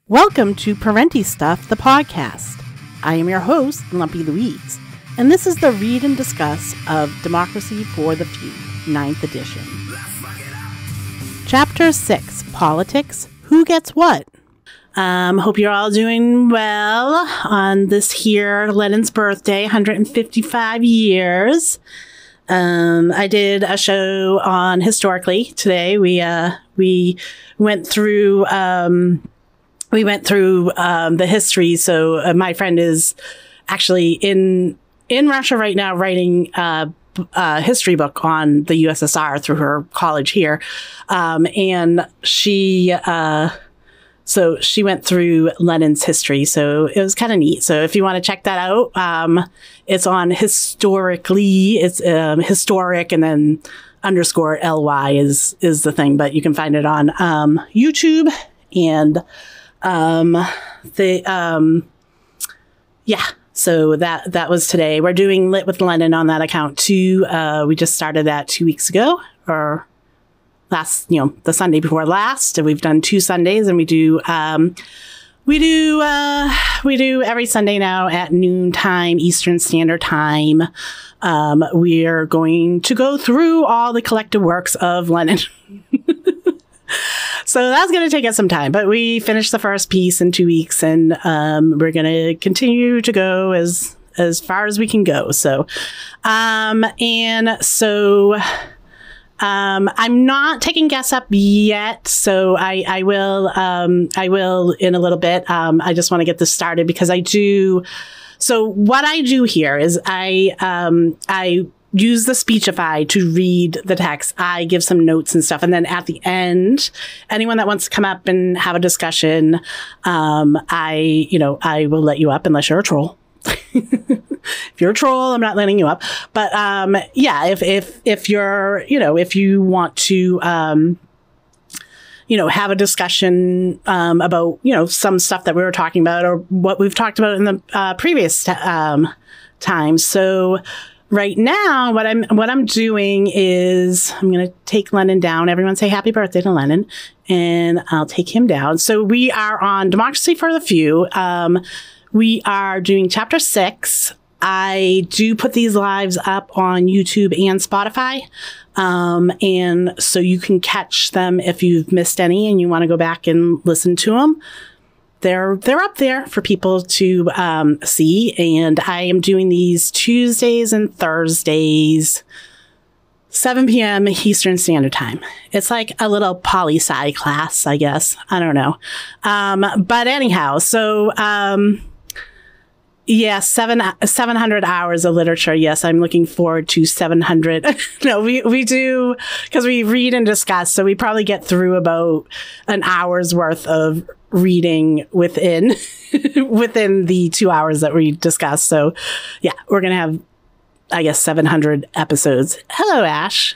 Welcome to Parenti Stuff, the podcast. I am your host, Lumpy Louise, and this is the read and discuss of Democracy for the Few, 9th edition. Chapter 6, Politics, Who Gets What? Hope you're all doing well on this here Lenin's birthday, 155 years. I did a show on historically today. We went through the history. So my friend is actually in Russia right now writing a history book on the USSR through her college here. And she went through Lenin's history. So it was kind of neat. So if you want to check that out, it's on historically. It's historic and then _ly is the thing, but you can find it on YouTube and so that was today. We're doing Lit with Lenin on that account too. We just started that 2 weeks ago, or the Sunday before last. And we've done 2 Sundays, and we do every Sunday now at noontime Eastern Standard Time. We are going to go through all the collected works of Lenin. So that's going to take us some time, but we finished the first piece in 2 weeks, and we're going to continue to go as far as we can go. So, I'm not taking guests up yet, so I will in a little bit. I just want to get this started because I do. So what I do here is I use the Speechify to read the text. I give some notes and stuff. And then at the end, anyone that wants to come up and have a discussion, I will let you up unless you're a troll. If you're a troll, I'm not letting you up. But, if you want to, have a discussion, about, some stuff that we were talking about or what we've talked about in the, previous, time. So, right now, what I'm doing is I'm going to take Lenin down. Everyone say happy birthday to Lenin, and I'll take him down. So we are on Democracy for the Few. We are doing chapter 6. I do put these lives up on YouTube and Spotify. And so you can catch them if you've missed any and you want to go back and listen to them. They're up there for people to see, and I am doing these Tuesdays and Thursdays, 7 p.m. Eastern Standard Time. It's like a little poli-sci class, I guess. I don't know. But anyhow, so 700 hours of literature. Yes, I'm looking forward to 700. No, we do, because we read and discuss, so we probably get through about an hour's worth of reading within the 2 hours that we discuss. So yeah, we're gonna have, I guess, 700 episodes. Hello, Ash.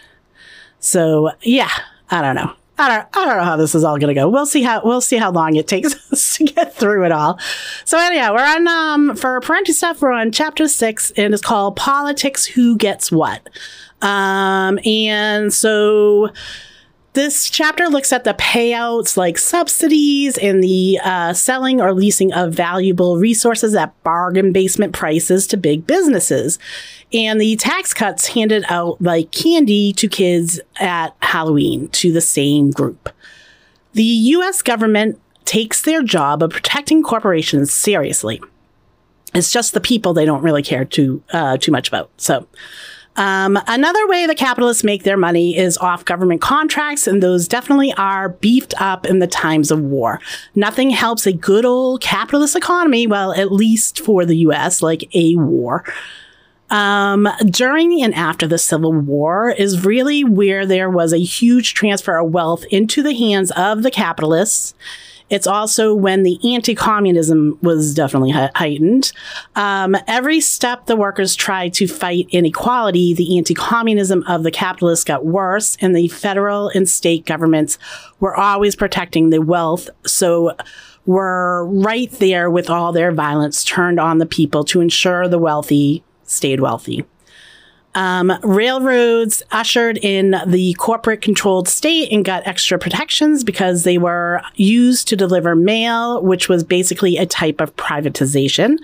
So yeah, I don't know how this is all gonna go. We'll see how long it takes us to get through it all. So anyhow, we're on for Parenti Stuff, we're on chapter 6, and it's called Politics, Who Gets What. And so this chapter looks at the payouts like subsidies and the selling or leasing of valuable resources at bargain basement prices to big businesses, and the tax cuts handed out like candy to kids at Halloween to the same group. The U.S. government takes their job of protecting corporations seriously. It's just the people they don't really care too much about. So another way the capitalists make their money is off government contracts, and those definitely are beefed up in the times of war. Nothing helps a good old capitalist economy, well, at least for the U.S., like a war. During and after the Civil War is really where there was a huge transfer of wealth into the hands of the capitalists. It's also when the anti-communism was definitely heightened. Every step the workers tried to fight inequality, the anti-communism of the capitalists got worse, and the federal and state governments were always protecting the wealth. So were right there with all their violence turned on the people to ensure the wealthy stayed wealthy. Railroads ushered in the corporate-controlled state and got extra protections because they were used to deliver mail, which was basically a type of privatization,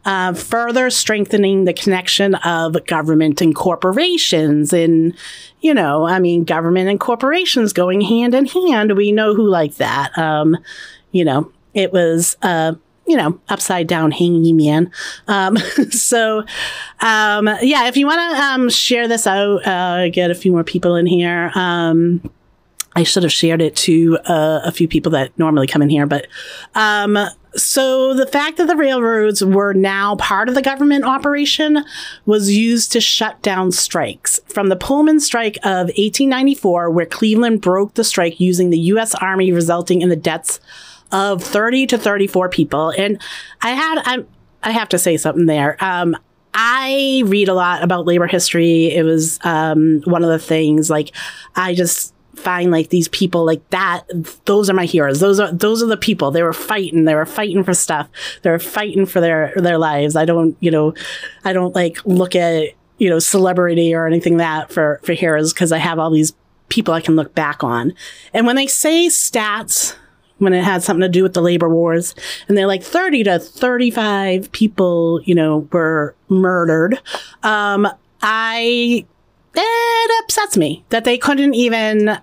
further strengthening the connection of government and corporations. And, government and corporations going hand in hand. We know who like that. It was... upside down hanging man. If you want to share this out, get a few more people in here. I should have shared it to a few people that normally come in here. But so the fact that the railroads were now part of the government operation was used to shut down strikes. From the Pullman strike of 1894, where Cleveland broke the strike using the U.S. Army, resulting in the deaths of 30 to 34 people. And I have to say something there. I read a lot about labor history. It was one of the things, I just find these people like that. Those are my heroes. Those are the people. They were fighting for stuff. They were fighting for their lives. I don't look at, celebrity or anything that for heroes, because I have all these people I can look back on. And when they say stats, when it had something to do with the labor wars, and they're 30 to 35 people, were murdered. It upsets me that they couldn't even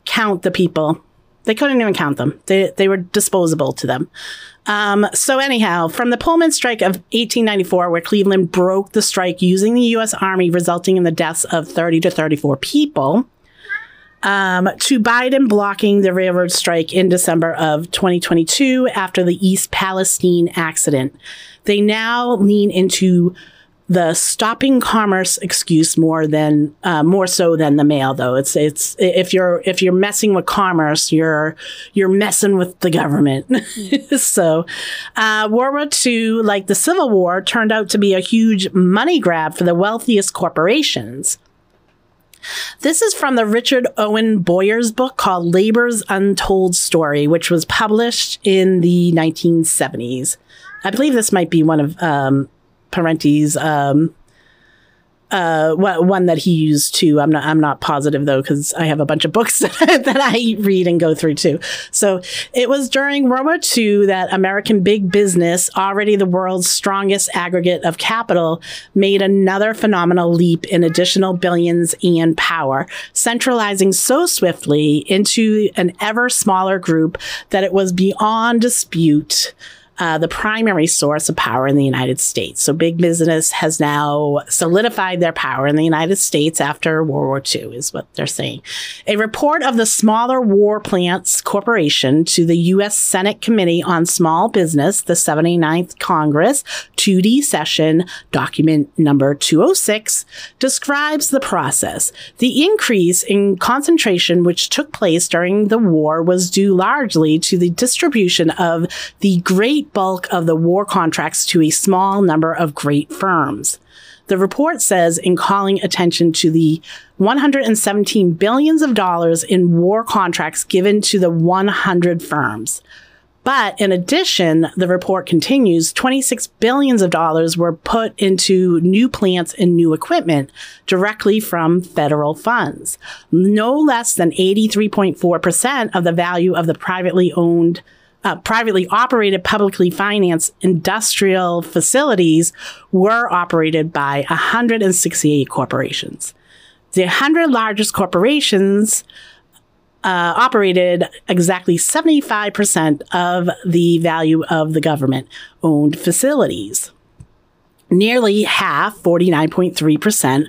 count the people. They couldn't even count them. They were disposable to them. So anyhow, from the Pullman strike of 1894, where Cleveland broke the strike using the U.S. Army, resulting in the deaths of 30 to 34 people, to Biden blocking the railroad strike in December of 2022 after the East Palestine accident. They now lean into the stopping commerce excuse more so than the mail, though. It's if you're messing with commerce, you're messing with the government. So World War II, like the Civil War, turned out to be a huge money grab for the wealthiest corporations. This is from the Richard Owen Boyer's book called Labor's Untold Story, which was published in the 1970s. I believe this might be one of Parenti's one that he used too. I'm not positive though, because I have a bunch of books that I read and go through too. So it was during World War II that American big business, already the world's strongest aggregate of capital, made another phenomenal leap in additional billions and power, centralizing so swiftly into an ever smaller group that it was beyond dispute the primary source of power in the United States. So big business has now solidified their power in the United States after World War II, is what they're saying. A report of the Smaller War Plants Corporation to the U.S. Senate Committee on Small Business, the 79th Congress, 2D session, document number 206, describes the process. The increase in concentration which took place during the war was due largely to the distribution of the great bulk of the war contracts to a small number of great firms. The report says, in calling attention to the $117 billion in war contracts given to the 100 firms. But in addition, the report continues, $26 billion were put into new plants and new equipment directly from federal funds. No less than 83.4% of the value of the privately operated, publicly financed industrial facilities were operated by 168 corporations. The 100 largest corporations operated exactly 75% of the value of the government-owned facilities. Nearly half, 49.3%,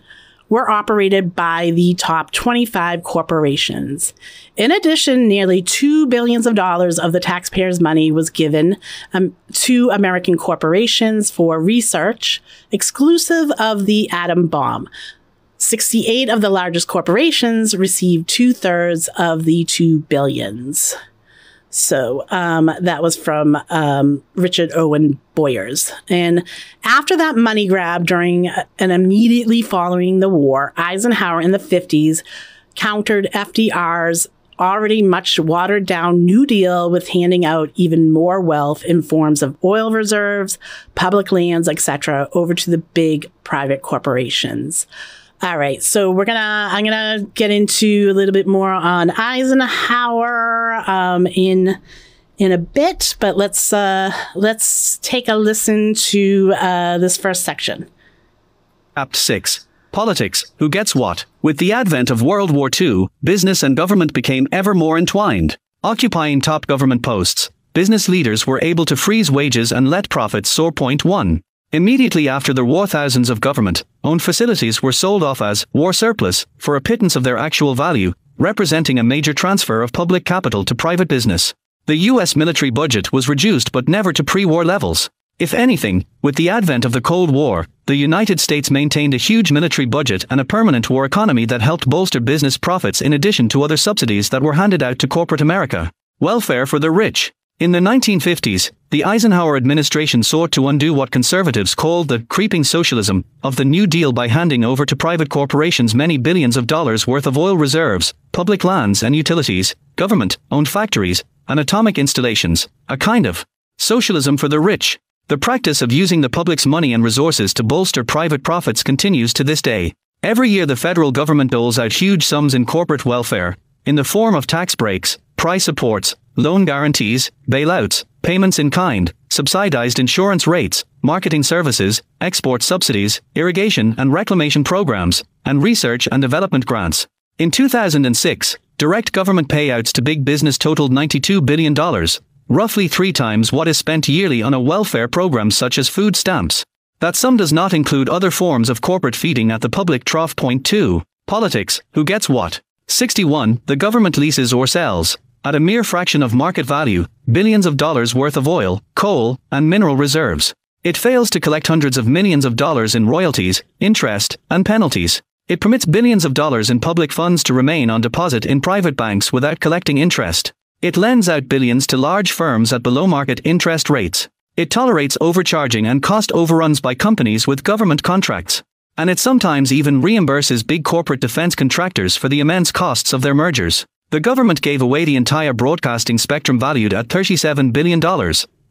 were operated by the top 25 corporations. In addition, nearly $2 billion of the taxpayers' money was given to American corporations for research exclusive of the atom bomb. 68 of the largest corporations received 2/3 of the $2 billion. So that was from Richard Owen Boyer's. And after that money grab during and immediately following the war, Eisenhower in the 50s countered FDR's already much watered down New Deal with handing out even more wealth in forms of oil reserves, public lands, etc., over to the big private corporations. All right, so I'm gonna get into a little bit more on Eisenhower in a bit, but let's take a listen to this first section. Chapter 6. Politics, Who Gets What? With the advent of World War II, business and government became ever more entwined. Occupying top government posts, business leaders were able to freeze wages and let profits soar. 1. Immediately after the war, thousands of government-owned facilities were sold off as war surplus for a pittance of their actual value, representing a major transfer of public capital to private business. The U.S. military budget was reduced but never to pre-war levels. If anything, with the advent of the Cold War, the United States maintained a huge military budget and a permanent war economy that helped bolster business profits in addition to other subsidies that were handed out to corporate America. Welfare for the rich. In the 1950s, the Eisenhower administration sought to undo what conservatives called the creeping socialism of the New Deal by handing over to private corporations many billions of dollars worth of oil reserves, public lands and utilities, government-owned factories, and atomic installations, a kind of socialism for the rich. The practice of using the public's money and resources to bolster private profits continues to this day. Every year the federal government doles out huge sums in corporate welfare, in the form of tax breaks, price supports, loan guarantees, bailouts, payments in kind, subsidized insurance rates, marketing services, export subsidies, irrigation and reclamation programs, and research and development grants. In 2006, direct government payouts to big business totaled $92 billion, roughly 3 times what is spent yearly on a welfare program such as food stamps. That sum does not include other forms of corporate feeding at the public trough. 2. Politics, Who Gets What? 61. The government leases or sells, at a mere fraction of market value, billions of dollars worth of oil, coal, and mineral reserves. It fails to collect hundreds of millions of dollars in royalties, interest, and penalties. It permits billions of dollars in public funds to remain on deposit in private banks without collecting interest. It lends out billions to large firms at below-market interest rates. It tolerates overcharging and cost overruns by companies with government contracts. And it sometimes even reimburses big corporate defense contractors for the immense costs of their mergers. The government gave away the entire broadcasting spectrum valued at $37 billion,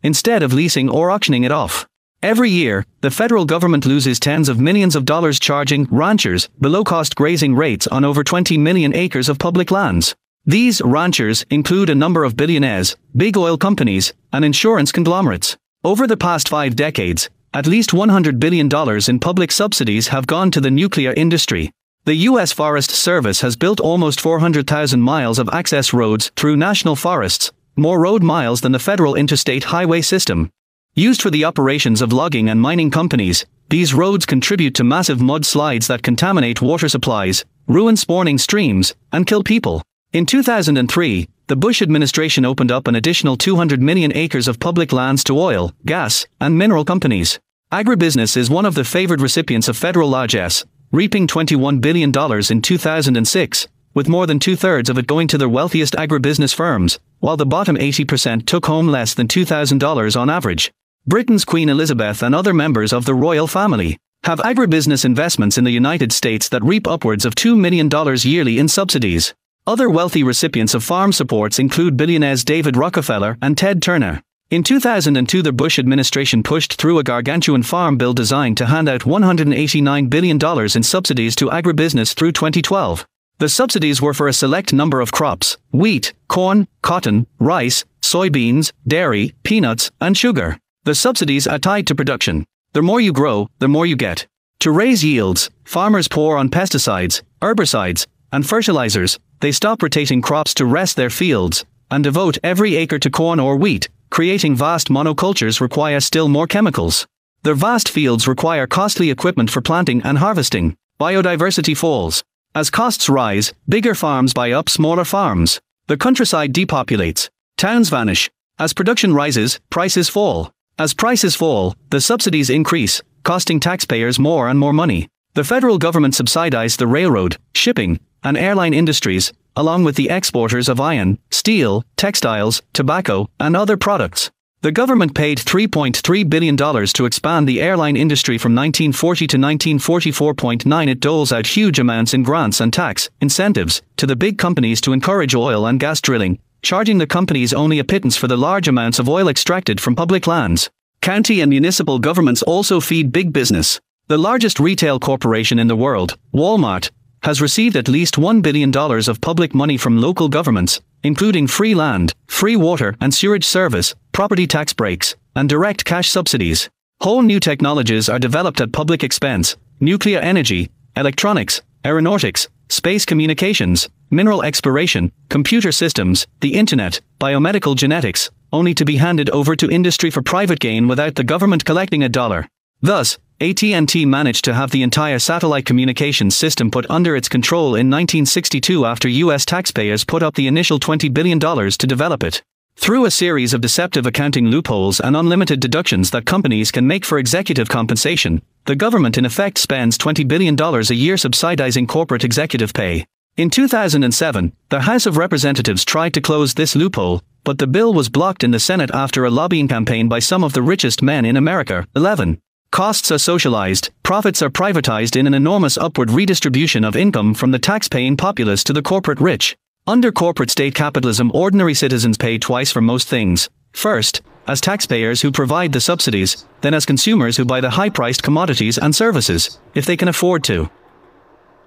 instead of leasing or auctioning it off. Every year, the federal government loses tens of millions of dollars charging ranchers below-cost grazing rates on over 20 million acres of public lands. These ranchers include a number of billionaires, big oil companies, and insurance conglomerates. Over the past 5 decades, at least $100 billion in public subsidies have gone to the nuclear industry. The U.S. Forest Service has built almost 400,000 miles of access roads through national forests, more road miles than the federal interstate highway system. Used for the operations of logging and mining companies, these roads contribute to massive mudslides that contaminate water supplies, ruin spawning streams, and kill people. In 2003, the Bush administration opened up an additional 200 million acres of public lands to oil, gas, and mineral companies. Agribusiness is one of the favored recipients of federal largesse, reaping $21 billion in 2006, with more than 2/3 of it going to the wealthiest agribusiness firms, while the bottom 80% took home less than $2,000 on average. Britain's Queen Elizabeth and other members of the royal family have agribusiness investments in the United States that reap upwards of $2 million yearly in subsidies. Other wealthy recipients of farm supports include billionaires David Rockefeller and Ted Turner. In 2002, the Bush administration pushed through a gargantuan farm bill designed to hand out $189 billion in subsidies to agribusiness through 2012. The subsidies were for a select number of crops: wheat, corn, cotton, rice, soybeans, dairy, peanuts, and sugar. The subsidies are tied to production. The more you grow, the more you get. To raise yields, farmers pour on pesticides, herbicides, and fertilizers. They stop rotating crops to rest their fields, and devote every acre to corn or wheat. Creating vast monocultures require still more chemicals. Their vast fields require costly equipment for planting and harvesting. Biodiversity falls. As costs rise, bigger farms buy up smaller farms. The countryside depopulates. Towns vanish. As production rises, prices fall. As prices fall, the subsidies increase, costing taxpayers more and more money. The federal government subsidized the railroad, shipping, and airline industries, along with the exporters of iron, steel, textiles, tobacco, and other products. The government paid $3.3 billion to expand the airline industry from 1940 to 1944.9. It doles out huge amounts in grants and tax incentives to the big companies to encourage oil and gas drilling, charging the companies only a pittance for the large amounts of oil extracted from public lands. County and municipal governments also feed big business. The largest retail corporation in the world, Walmart, has received at least $1 billion of public money from local governments, including free land, free water and sewage service, property tax breaks, and direct cash subsidies. Whole new technologies are developed at public expense: nuclear energy, electronics, aeronautics, space communications, mineral exploration, computer systems, the internet, biomedical genetics, only to be handed over to industry for private gain without the government collecting a dollar. Thus, AT&T managed to have the entire satellite communications system put under its control in 1962 after U.S. taxpayers put up the initial $20 billion to develop it. Through a series of deceptive accounting loopholes and unlimited deductions that companies can make for executive compensation, the government in effect spends $20 billion a year subsidizing corporate executive pay. In 2007, the House of Representatives tried to close this loophole, but the bill was blocked in the Senate after a lobbying campaign by some of the richest men in America. 11. Costs are socialized, profits are privatized in an enormous upward redistribution of income from the tax-paying populace to the corporate rich. Under corporate state capitalism, ordinary citizens pay twice for most things. First, as taxpayers who provide the subsidies, then as consumers who buy the high-priced commodities and services, if they can afford to.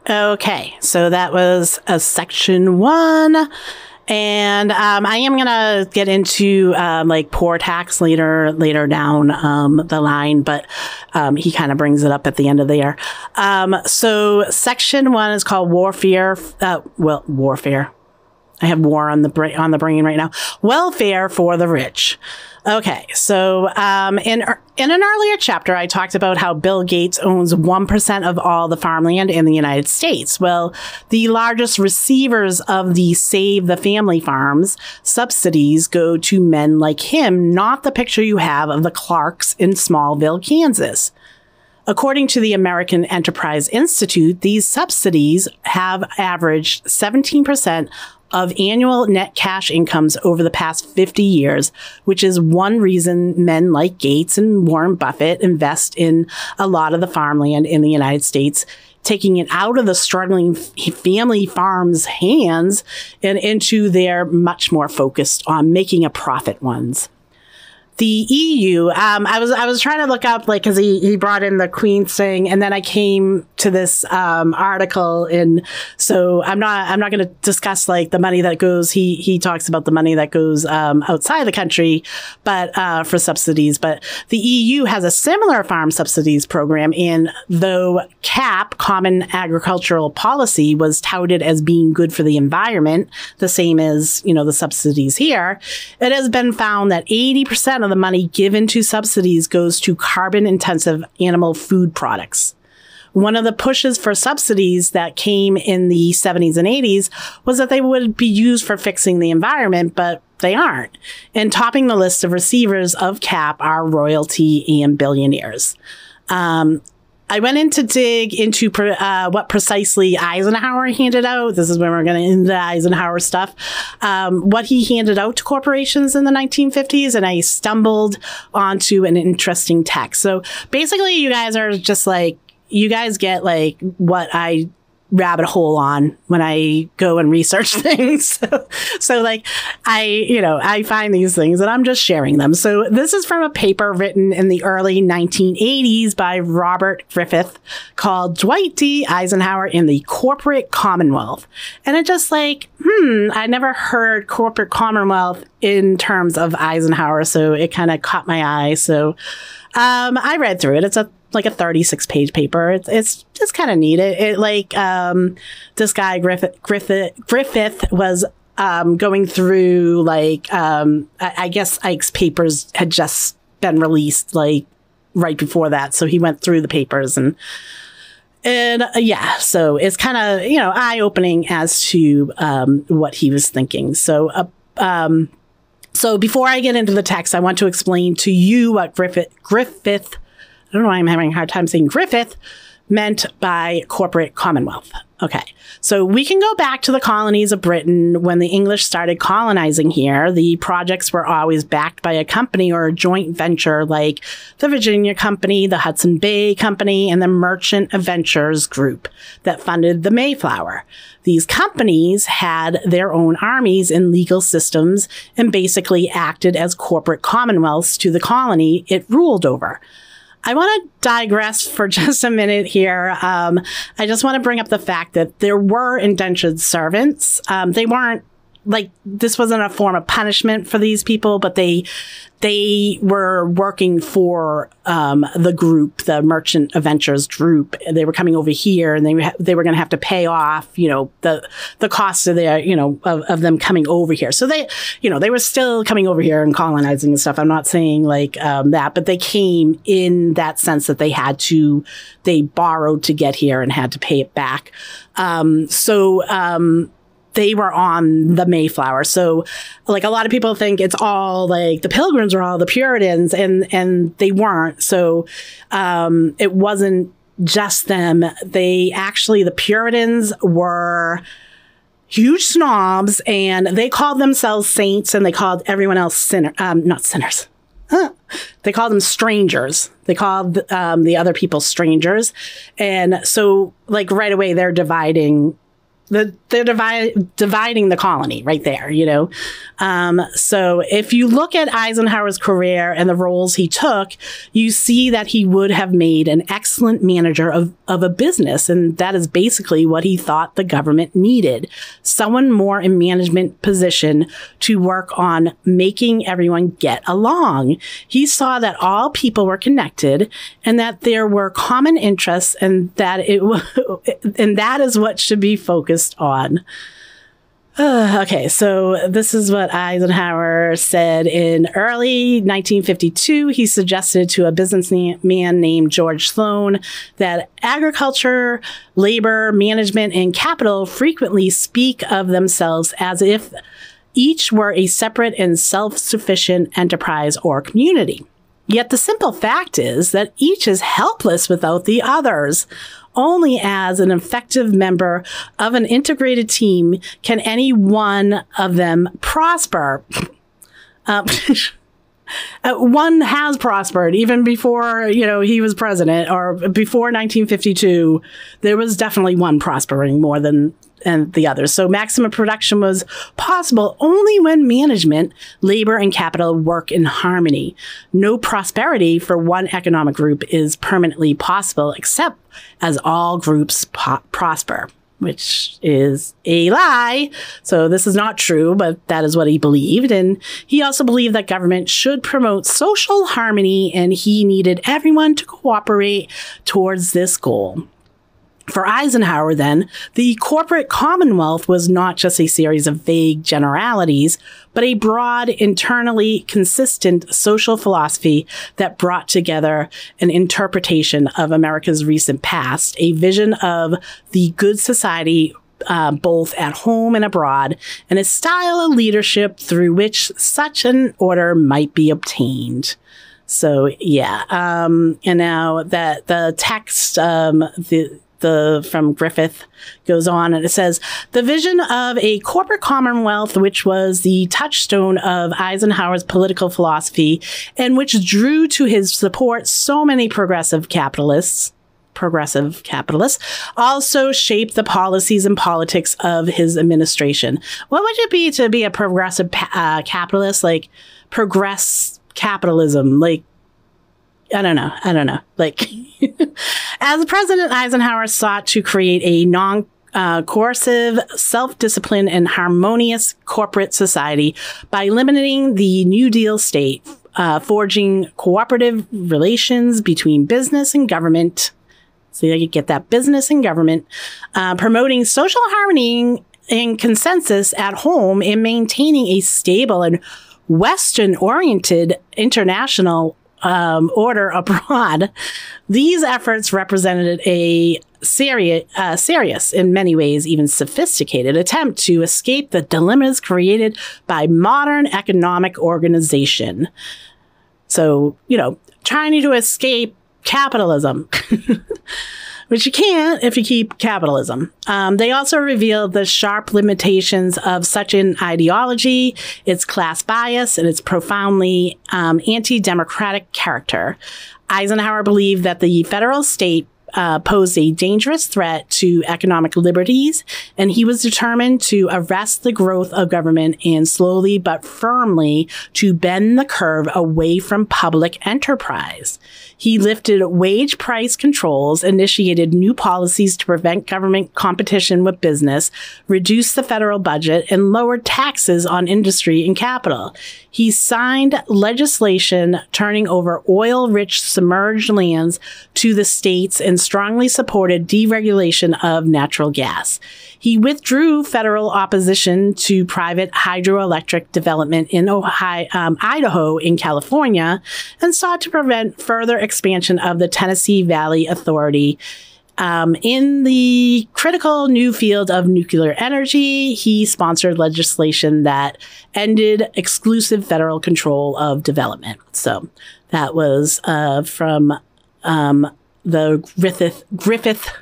Okay, so that was a section 1. And I am going to get into like poor tax later down the line, but he kind of brings it up at the end of there. So section 1 is called warfare. Warfare. I have war on the brain right now. Welfare for the rich. Okay, so in an earlier chapter, I talked about how Bill Gates owns 1% of all the farmland in the United States. Well, the largest receivers of the Save the Family Farms subsidies go to men like him, not the picture you have of the Clarks in Smallville, Kansas. According to the American Enterprise Institute, these subsidies have averaged 17% of annual net cash incomes over the past 50 years, which is one reason men like Gates and Warren Buffett invest in a lot of the farmland in the United States, taking it out of the struggling family farms' hands and into their much more focused on making a profit ones. The EU, I was trying to look up, like, because he brought in the Queen's thing, and then I came to this article, and so I'm not going to discuss like the money that goes. He talks about the money that goes outside the country, but for subsidies. But the EU has a similar farm subsidies program, and though CAP, Common Agricultural Policy, was touted as being good for the environment, the same as the subsidies here, it has been found that 80% of the money given to subsidies goes to carbon-intensive animal food products. One of the pushes for subsidies that came in the 70s and 80s was that they would be used for fixing the environment, but they aren't. And topping the list of receivers of CAP are royalty and billionaires. I went in to dig into what precisely Eisenhower handed out. This is when we're going to into Eisenhower stuff. What he handed out to corporations in the 1950s, and I stumbled onto an interesting text. So basically, you guys are just like, you guys get like what I rabbit hole on when I go and research things. So like I find these things and I'm just sharing them. So this is from a paper written in the early 1980s by Robert Griffith called Dwight D. Eisenhower in the Corporate Commonwealth. And it just like, I never heard corporate commonwealth in terms of Eisenhower. So it kind of caught my eye. So I read through it. It's like a 36-page paper. It's just kind of neat. This guy Griffith was going through like I guess Ike's papers had just been released like right before that, so he went through the papers and yeah, so it's kind of eye-opening as to what he was thinking. So before I get into the text, I want to explain to you what Griffith. I don't know why I'm having a hard time saying Griffith meant by corporate Commonwealth. Okay, so we can go back to the colonies of Britain when the English started colonizing here. The projects were always backed by a company or a joint venture like the Virginia Company, the Hudson Bay Company, and the Merchant Adventurers Group that funded the Mayflower. These companies had their own armies and legal systems and basically acted as corporate commonwealths to the colony it ruled over. I want to digress for just a minute here. I just want to bring up the fact that there were indentured servants. They weren't like, this wasn't a form of punishment for these people, but they were working for the group, the Merchant Adventurers Group. They were coming over here, and they were going to have to pay off, the cost of their, of them coming over here. So they were still coming over here and colonizing and stuff. I'm not saying like that, but they came in that sense that they borrowed to get here and had to pay it back. They were on the Mayflower. So like a lot of people think it's all like the Pilgrims are all the Puritans, and they weren't. So it wasn't just them. The Puritans were huge snobs, and they called themselves saints, and they called everyone else not sinners. They called them strangers. They called the other people strangers. And so like right away they're dividing the colony right there, So if you look at Eisenhower's career and the roles he took, you see that he would have made an excellent manager of a business. And that is basically what he thought the government needed. Someone more in management position to work on making everyone get along. He saw that all people were connected and that there were common interests, and that and that is what should be focused on. Okay, so this is what Eisenhower said in early 1952. He suggested to a businessman named George Sloan that agriculture, labor, management, and capital frequently speak of themselves as if each were a separate and self-sufficient enterprise or community. Yet the simple fact is that each is helpless without the others. Only as an effective member of an integrated team can any one of them prosper. One has prospered even before, he was president, or before 1952. There was definitely one prospering more than the others. So maximum production was possible only when management, labor, and capital work in harmony. No prosperity for one economic group is permanently possible except as all groups prosper, which is a lie. So this is not true, but that is what he believed. And he also believed that government should promote social harmony, and he needed everyone to cooperate towards this goal. For Eisenhower, then, the corporate Commonwealth was not just a series of vague generalities, but a broad, internally consistent social philosophy that brought together an interpretation of America's recent past, a vision of the good society both at home and abroad, and a style of leadership through which such an order might be obtained. So, yeah. And now that the text, from Griffith goes on, and it says, the vision of a corporate commonwealth, which was the touchstone of Eisenhower's political philosophy and which drew to his support so many progressive capitalists, also shaped the policies and politics of his administration. What would it be to be a progressive capitalist? Like progress capitalism, like, I don't know. Like, as President Eisenhower sought to create a non-coercive, self-disciplined, and harmonious corporate society by limiting the New Deal state, forging cooperative relations between business and government. So you get that business and government, promoting social harmony and consensus at home, and maintaining a stable and Western-oriented international order abroad. These efforts represented a serious, in many ways, even sophisticated attempt to escape the dilemmas created by modern economic organization. So, trying to escape capitalism. which you can't if you keep capitalism. They also revealed the sharp limitations of such an ideology, its class bias, and its profoundly anti-democratic character. Eisenhower believed that the federal state posed a dangerous threat to economic liberties, and he was determined to arrest the growth of government and slowly but firmly to bend the curve away from public enterprise. He lifted wage price controls, initiated new policies to prevent government competition with business, reduced the federal budget, and lowered taxes on industry and capital. He signed legislation turning over oil-rich submerged lands to the states and strongly supported deregulation of natural gas. He withdrew federal opposition to private hydroelectric development in Idaho and California, and sought to prevent further expansion of the Tennessee Valley Authority. In the critical new field of nuclear energy, he sponsored legislation that ended exclusive federal control of development. So that was from the Griffith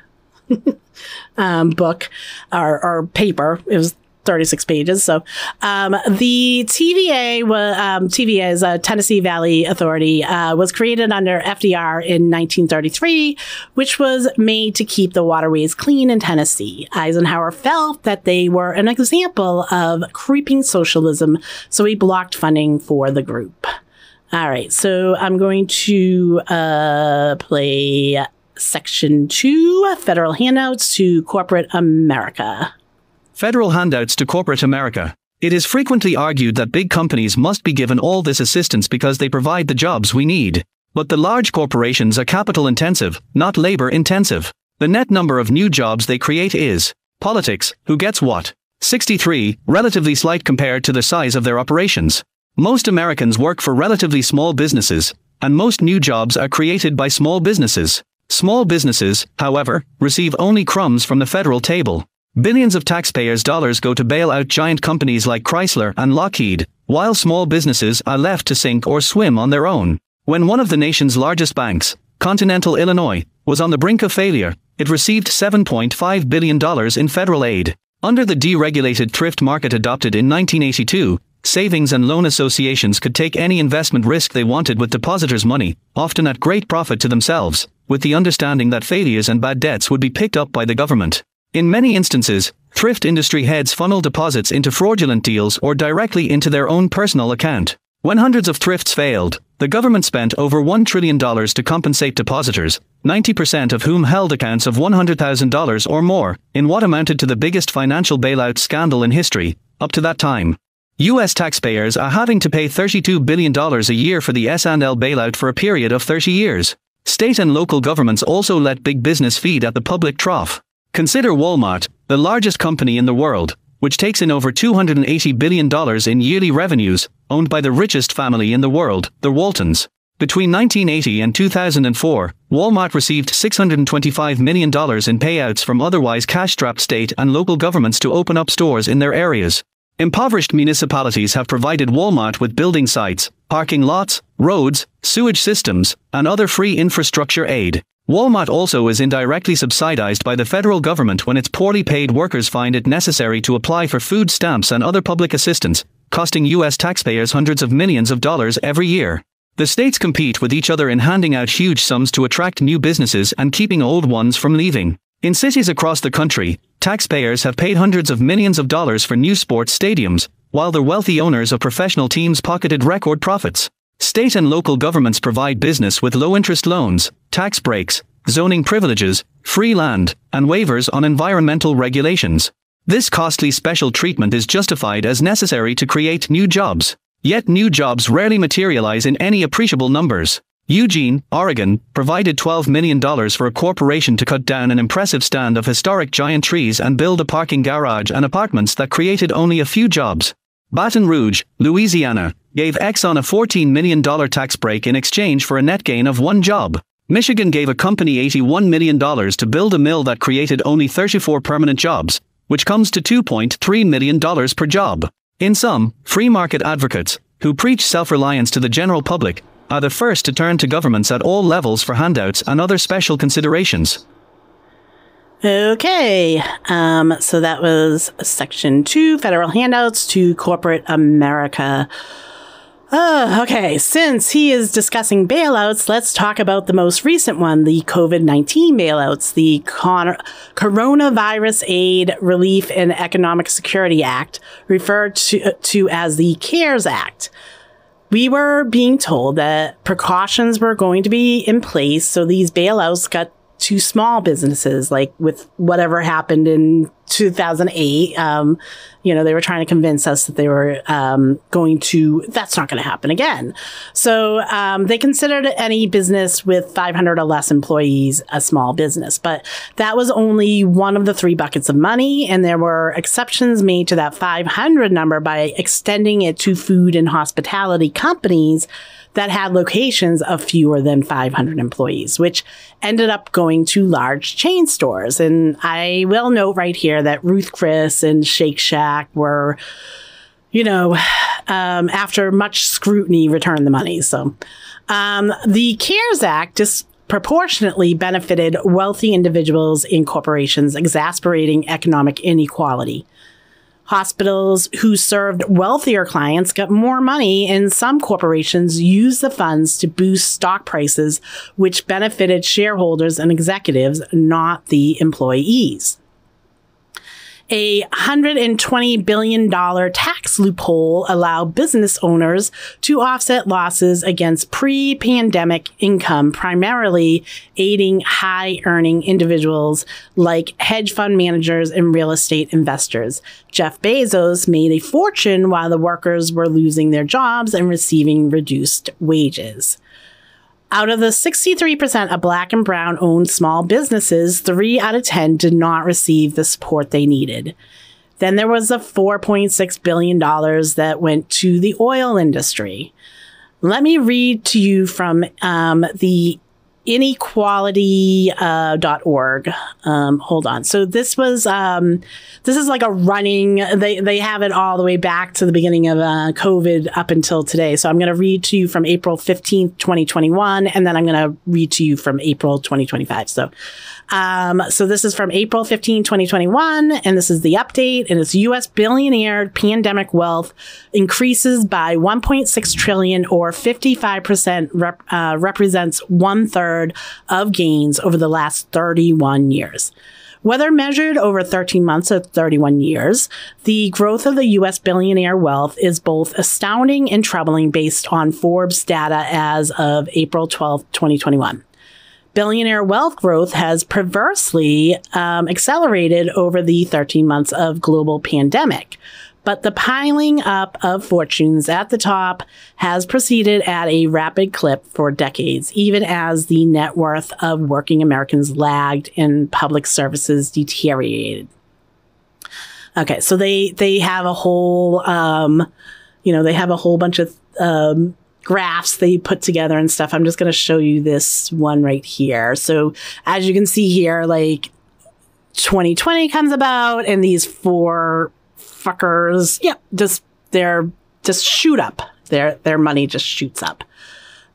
book or paper. It was 36 pages. So the TVA's Tennessee Valley Authority was created under FDR in 1933, which was made to keep the waterways clean in Tennessee. Eisenhower felt that they were an example of creeping socialism, so he blocked funding for the group. All right, so I'm going to play Section 2, Federal Handouts to Corporate America. Federal handouts to corporate America. It is frequently argued that big companies must be given all this assistance because they provide the jobs we need. But the large corporations are capital-intensive, not labor-intensive. The net number of new jobs they create is politics, who gets what? 63, relatively slight compared to the size of their operations. Most Americans work for relatively small businesses, and most new jobs are created by small businesses. Small businesses, however, receive only crumbs from the federal table. Billions of taxpayers' dollars go to bail out giant companies like Chrysler and Lockheed, while small businesses are left to sink or swim on their own. When one of the nation's largest banks, Continental Illinois, was on the brink of failure, it received $7.5 billion in federal aid. Under the deregulated thrift market adopted in 1982, savings and loan associations could take any investment risk they wanted with depositors' money, often at great profit to themselves, with the understanding that failures and bad debts would be picked up by the government. In many instances, thrift industry heads funnel deposits into fraudulent deals or directly into their own personal account. When hundreds of thrifts failed, the government spent over $1 trillion to compensate depositors, 90% of whom held accounts of $100,000 or more, in what amounted to the biggest financial bailout scandal in history, up to that time. U.S. taxpayers are having to pay $32 billion a year for the S&L bailout for a period of 30 years. State and local governments also let big business feed at the public trough. Consider Walmart, the largest company in the world, which takes in over $280 billion in yearly revenues, owned by the richest family in the world, the Waltons. Between 1980 and 2004, Walmart received $625 million in payouts from otherwise cash-strapped state and local governments to open up stores in their areas. Impoverished municipalities have provided Walmart with building sites, parking lots, roads, sewage systems, and other free infrastructure aid. Walmart also is indirectly subsidized by the federal government when its poorly paid workers find it necessary to apply for food stamps and other public assistance, costing U.S. taxpayers hundreds of millions of dollars every year. The states compete with each other in handing out huge sums to attract new businesses and keeping old ones from leaving. In cities across the country, taxpayers have paid hundreds of millions of dollars for new sports stadiums, while the wealthy owners of professional teams pocketed record profits. State and local governments provide business with low-interest loans, tax breaks, zoning privileges, free land, and waivers on environmental regulations. This costly special treatment is justified as necessary to create new jobs. Yet new jobs rarely materialize in any appreciable numbers. Eugene, Oregon, provided $12 million for a corporation to cut down an impressive stand of historic giant trees and build a parking garage and apartments that created only a few jobs. Baton Rouge, Louisiana, gave Exxon a $14 million tax break in exchange for a net gain of one job. Michigan gave a company $81 million to build a mill that created only 34 permanent jobs, which comes to $2.3 million per job. In sum, free market advocates, who preach self-reliance to the general public, are the first to turn to governments at all levels for handouts and other special considerations. Okay, so that was Section 2, Federal Handouts to Corporate America. Okay, since he is discussing bailouts, let's talk about the most recent one, the COVID-19 bailouts, the Coronavirus Aid, Relief, and Economic Security Act, referred to as the CARES Act. We were being told that precautions were going to be in place, so these bailouts got to small businesses, like with whatever happened in 2008. They were trying to convince us that they were that's not going to happen again. So they considered any business with 500 or less employees a small business. But that was only one of the 3 buckets of money. And there were exceptions made to that 500 number by extending it to food and hospitality companies that had locations of fewer than 500 employees, which ended up going to large chain stores. And I will note right here that Ruth Chris and Shake Shack were, after much scrutiny, returned the money. So the CARES Act disproportionately benefited wealthy individuals and corporations, exacerbating economic inequality. Hospitals who served wealthier clients got more money, and some corporations used the funds to boost stock prices, which benefited shareholders and executives, not the employees. A $120 billion tax loophole allowed business owners to offset losses against pre-pandemic income, primarily aiding high-earning individuals like hedge fund managers and real estate investors. Jeff Bezos made a fortune while the workers were losing their jobs and receiving reduced wages. Out of the 63% of Black and Brown owned small businesses, 3 out of 10 did not receive the support they needed. Then there was the $4.6 billion that went to the oil industry. Let me read to you from the inequality.org. Hold on. So this is like a running, they have it all the way back to the beginning of COVID up until today. So I'm going to read to you from April 15th, 2021, and then I'm going to read to you from April 2025. So this is from April 15, 2021, and this is the update, and it's U.S. billionaire pandemic wealth increases by 1.6 trillion or 55% represents 1/3 of gains over the last 31 years. Whether measured over 13 months or 31 years, the growth of the U.S. billionaire wealth is both astounding and troubling based on Forbes data as of April 12, 2021. Billionaire wealth growth has perversely accelerated over the 13 months of global pandemic. But the piling up of fortunes at the top has proceeded at a rapid clip for decades, even as the net worth of working Americans lagged and public services deteriorated. Okay, so they have a whole, they have a whole bunch of graphs they put together and stuff. I'm just going to show you this one right here. So as you can see here, like 2020 comes about, and these 4 fuckers, just shoot up. Their money just shoots up.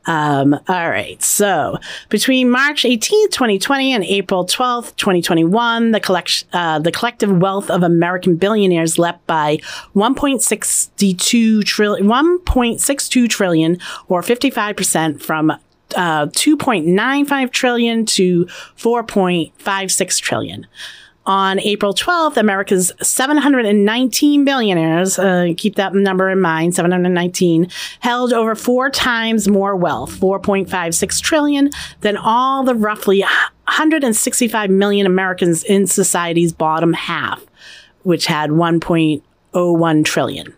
All right. So between March 18th, 2020 and April 12th, 2021, the collective wealth of American billionaires leapt by 1.62 trillion or 55% from 2.95 trillion to 4.56 trillion. On April 12th, America's 719 billionaires, keep that number in mind, 719, held over 4 times more wealth, 4.56 trillion, than all the roughly 165 million Americans in society's bottom half, which had 1.01 trillion.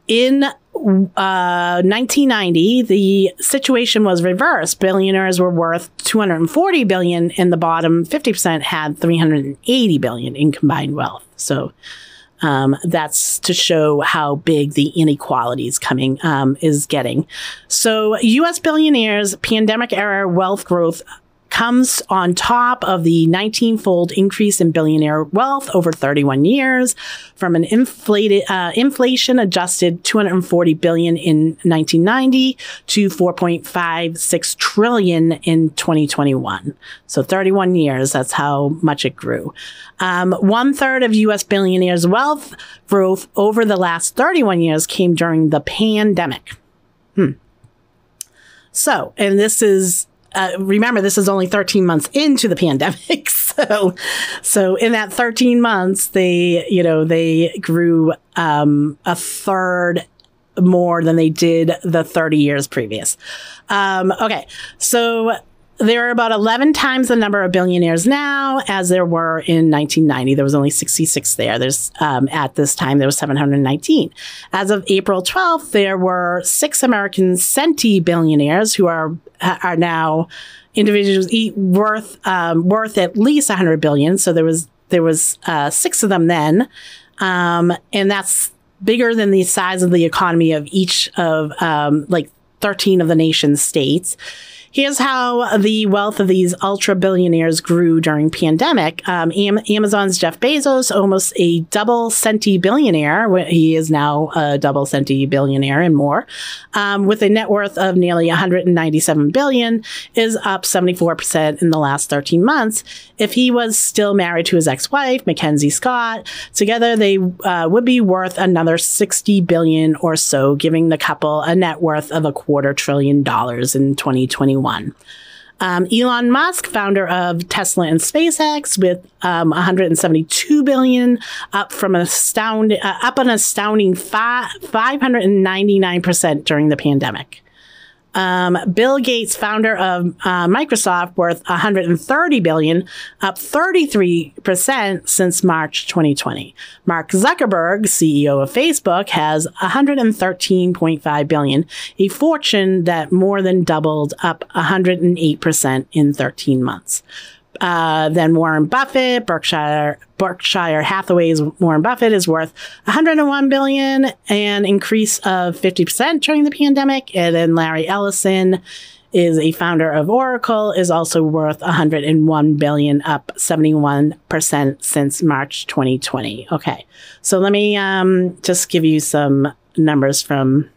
In 1990, the situation was reversed. Billionaires were worth 240 billion, and the bottom 50% had 380 billion in combined wealth. So that's to show how big the inequality is getting. So U.S. billionaires' pandemic era wealth growth comes on top of the 19-fold increase in billionaire wealth over 31 years, from an inflation-adjusted $240 billion in 1990 to $4.56 trillion in 2021. So 31 years, that's how much it grew. 1/3 of U.S. billionaires' wealth growth over the last 31 years came during the pandemic. So, and this is, remember, this is only 13 months into the pandemic. So in that 13 months, they grew a third more than they did the 30 years previous. Okay, so there are about 11 times the number of billionaires now as there were in 1990. There was only 66 there. At this time, there was 719. As of April 12th, there were 6 American centibillionaires who are now individuals worth at least 100 billion. So there was 6 of them then, and that's bigger than the size of the economy of each of 13 of the nation's states. Here's how the wealth of these ultra billionaires grew during pandemic. Amazon's Jeff Bezos, almost a double centibillionaire. He is now a double centibillionaire and more, with a net worth of nearly 197 billion, is up 74% in the last 13 months. If he was still married to his ex-wife, Mackenzie Scott, together they would be worth another 60 billion or so, giving the couple a net worth of $250 billion in 2021. Elon Musk, founder of Tesla and SpaceX, with 172 billion, up an astounding 599% during the pandemic. Bill Gates, founder of Microsoft, worth 130 billion, up 33% since March 2020. Mark Zuckerberg, CEO of Facebook, has 113.5 billion, a fortune that more than doubled, up 108% in 13 months. Then Warren Buffett, Berkshire Hathaway's Warren Buffett is worth 101 billion, an increase of 50% during the pandemic. And then Larry Ellison is a founder of Oracle, is also worth 101 billion, up 71% since March 2020. Okay, so let me just give you some numbers from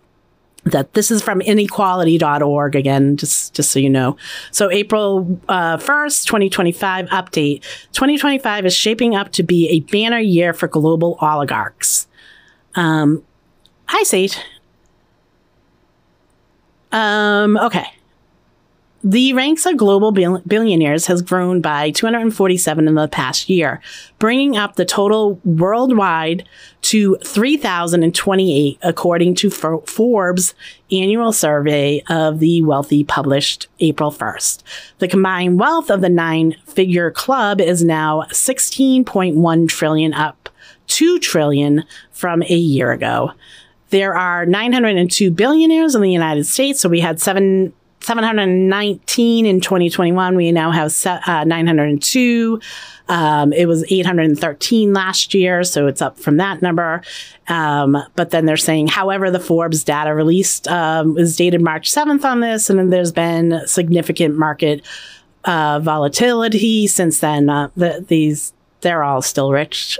that. This is from inequality.org again, just so you know. So April 1st, 2025 update. 2025 is shaping up to be a banner year for global oligarchs. Hi, Sate. Okay. The ranks of global billionaires has grown by 247 in the past year, bringing up the total worldwide to 3,028, according to Forbes' annual survey of the wealthy published April 1st. The combined wealth of the 9-figure club is now 16.1 trillion, up 2 trillion from a year ago. There are 902 billionaires in the United States, so we had 719 in 2021. We now have 902. It was 813 last year, so it's up from that number. But then they're saying, however, the Forbes data released is dated March 7th on this, and then there's been significant market volatility since then. They're all still rich.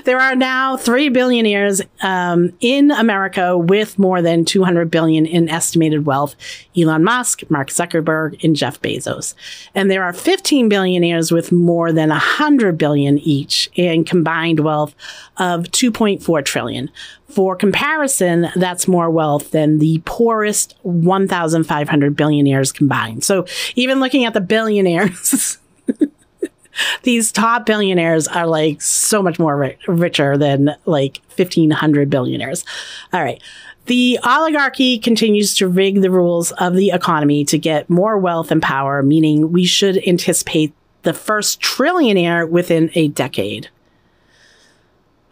There are now 3 billionaires in America with more than 200 billion in estimated wealth: Elon Musk, Mark Zuckerberg, and Jeff Bezos. And there are 15 billionaires with more than 100 billion each in combined wealth of 2.4 trillion. For comparison, that's more wealth than the poorest 1,500 billionaires combined. So even looking at the billionaires, these top billionaires are like so much more richer than like 1,500 billionaires. All right. The oligarchy continues to rig the rules of the economy to get more wealth and power, meaning we should anticipate the first trillionaire within a decade.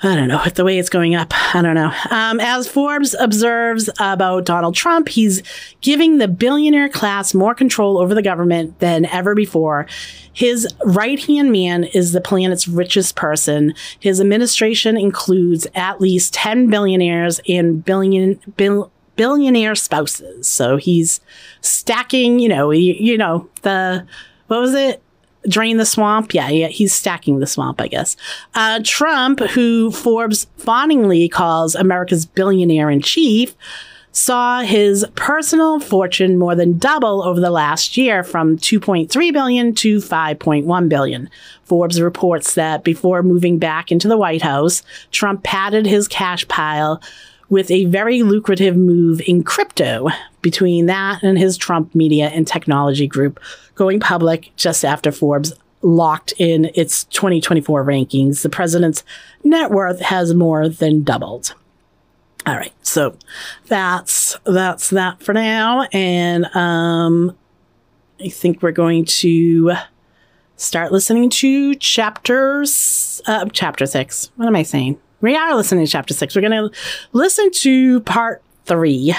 I don't know, the way it's going up, I don't know. As Forbes observes about Donald Trump, he's giving the billionaire class more control over the government than ever before. His right-hand man is the planet's richest person. His administration includes at least 10 billionaires and billionaire spouses. So he's stacking, the what was it? Drain the swamp? Yeah, he's stacking the swamp, I guess. Trump, who Forbes fawningly calls America's billionaire in chief, saw his personal fortune more than double over the last year from $2.3 billion to $5.1 billion. Forbes reports that before moving back into the White House, Trump padded his cash pile with a very lucrative move in crypto, between that and his Trump Media and Technology Group going public just after Forbes locked in its 2024 rankings. The president's net worth has more than doubled. All right, so that's that for now, and I think we're going to start listening to chapter 6. What am I saying? We are listening to chapter 6. We're going to listen to part 3.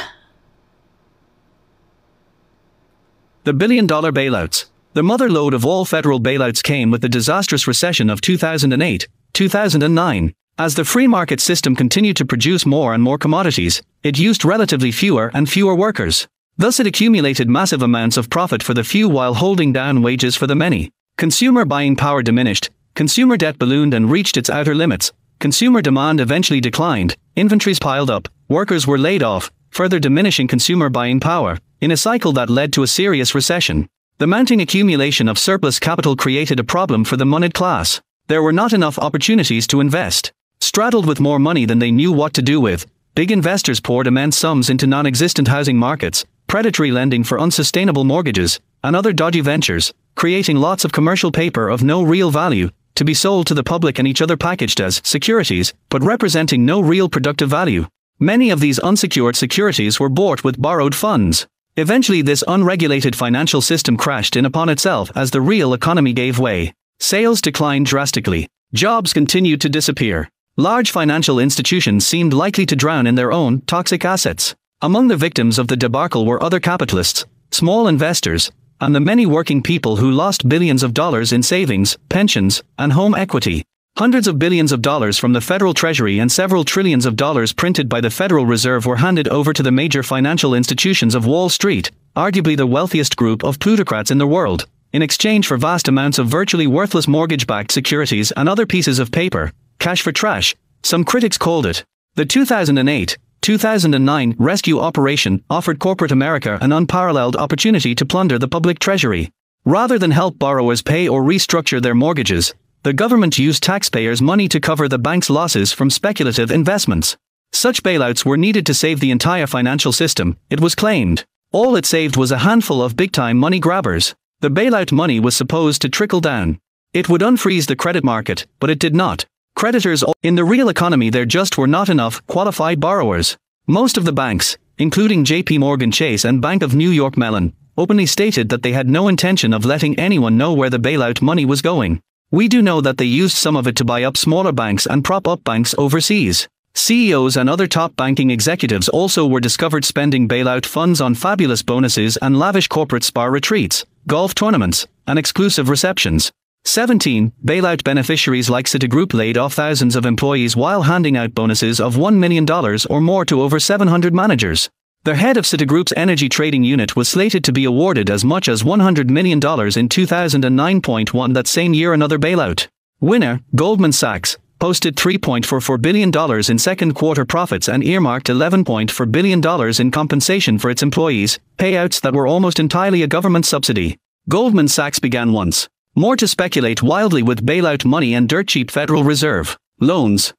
The billion-dollar bailouts. The mother lode of all federal bailouts came with the disastrous recession of 2008, 2009. As the free market system continued to produce more and more commodities, it used relatively fewer and fewer workers. Thus it accumulated massive amounts of profit for the few while holding down wages for the many. Consumer buying power diminished, consumer debt ballooned and reached its outer limits, consumer demand eventually declined, inventories piled up, workers were laid off, further diminishing consumer buying power, in a cycle that led to a serious recession. The mounting accumulation of surplus capital created a problem for the moneyed class. There were not enough opportunities to invest. Straddled with more money than they knew what to do with, big investors poured immense sums into non-existent housing markets, predatory lending for unsustainable mortgages, and other dodgy ventures, creating lots of commercial paper of no real value, to be sold to the public and each other packaged as securities, but representing no real productive value. Many of these unsecured securities were bought with borrowed funds. Eventually this unregulated financial system crashed in upon itself as the real economy gave way. Sales declined drastically. Jobs continued to disappear. Large financial institutions seemed likely to drown in their own toxic assets. Among the victims of the debacle were other capitalists, small investors, and the many working people who lost billions of dollars in savings, pensions, and home equity. Hundreds of billions of dollars from the federal treasury and several trillions of dollars printed by the Federal Reserve were handed over to the major financial institutions of Wall Street, arguably the wealthiest group of plutocrats in the world, in exchange for vast amounts of virtually worthless mortgage-backed securities and other pieces of paper. Cash for trash, some critics called it. The 2008-2009 rescue operation offered corporate America an unparalleled opportunity to plunder the public treasury. Rather than help borrowers pay or restructure their mortgages, the government used taxpayers' money to cover the bank's losses from speculative investments. Such bailouts were needed to save the entire financial system, it was claimed. All it saved was a handful of big-time money grabbers. The bailout money was supposed to trickle down. It would unfreeze the credit market, but it did not. Creditors. In the real economy there just were not enough qualified borrowers. Most of the banks, including JP Morgan Chase and Bank of New York Mellon, openly stated that they had no intention of letting anyone know where the bailout money was going. We do know that they used some of it to buy up smaller banks and prop up banks overseas. CEOs and other top banking executives also were discovered spending bailout funds on fabulous bonuses and lavish corporate spa retreats, golf tournaments, and exclusive receptions. 17. Bailout beneficiaries like Citigroup laid off thousands of employees while handing out bonuses of $1 million or more to over 700 managers. The head of Citigroup's energy trading unit was slated to be awarded as much as $100 million in 2009.1 that same year. Another bailout winner, Goldman Sachs, posted $3.44 billion in second quarter profits and earmarked $11.4 billion in compensation for its employees, payouts that were almost entirely a government subsidy. Goldman Sachs began once more to speculate wildly with bailout money and dirt-cheap Federal Reserve loans.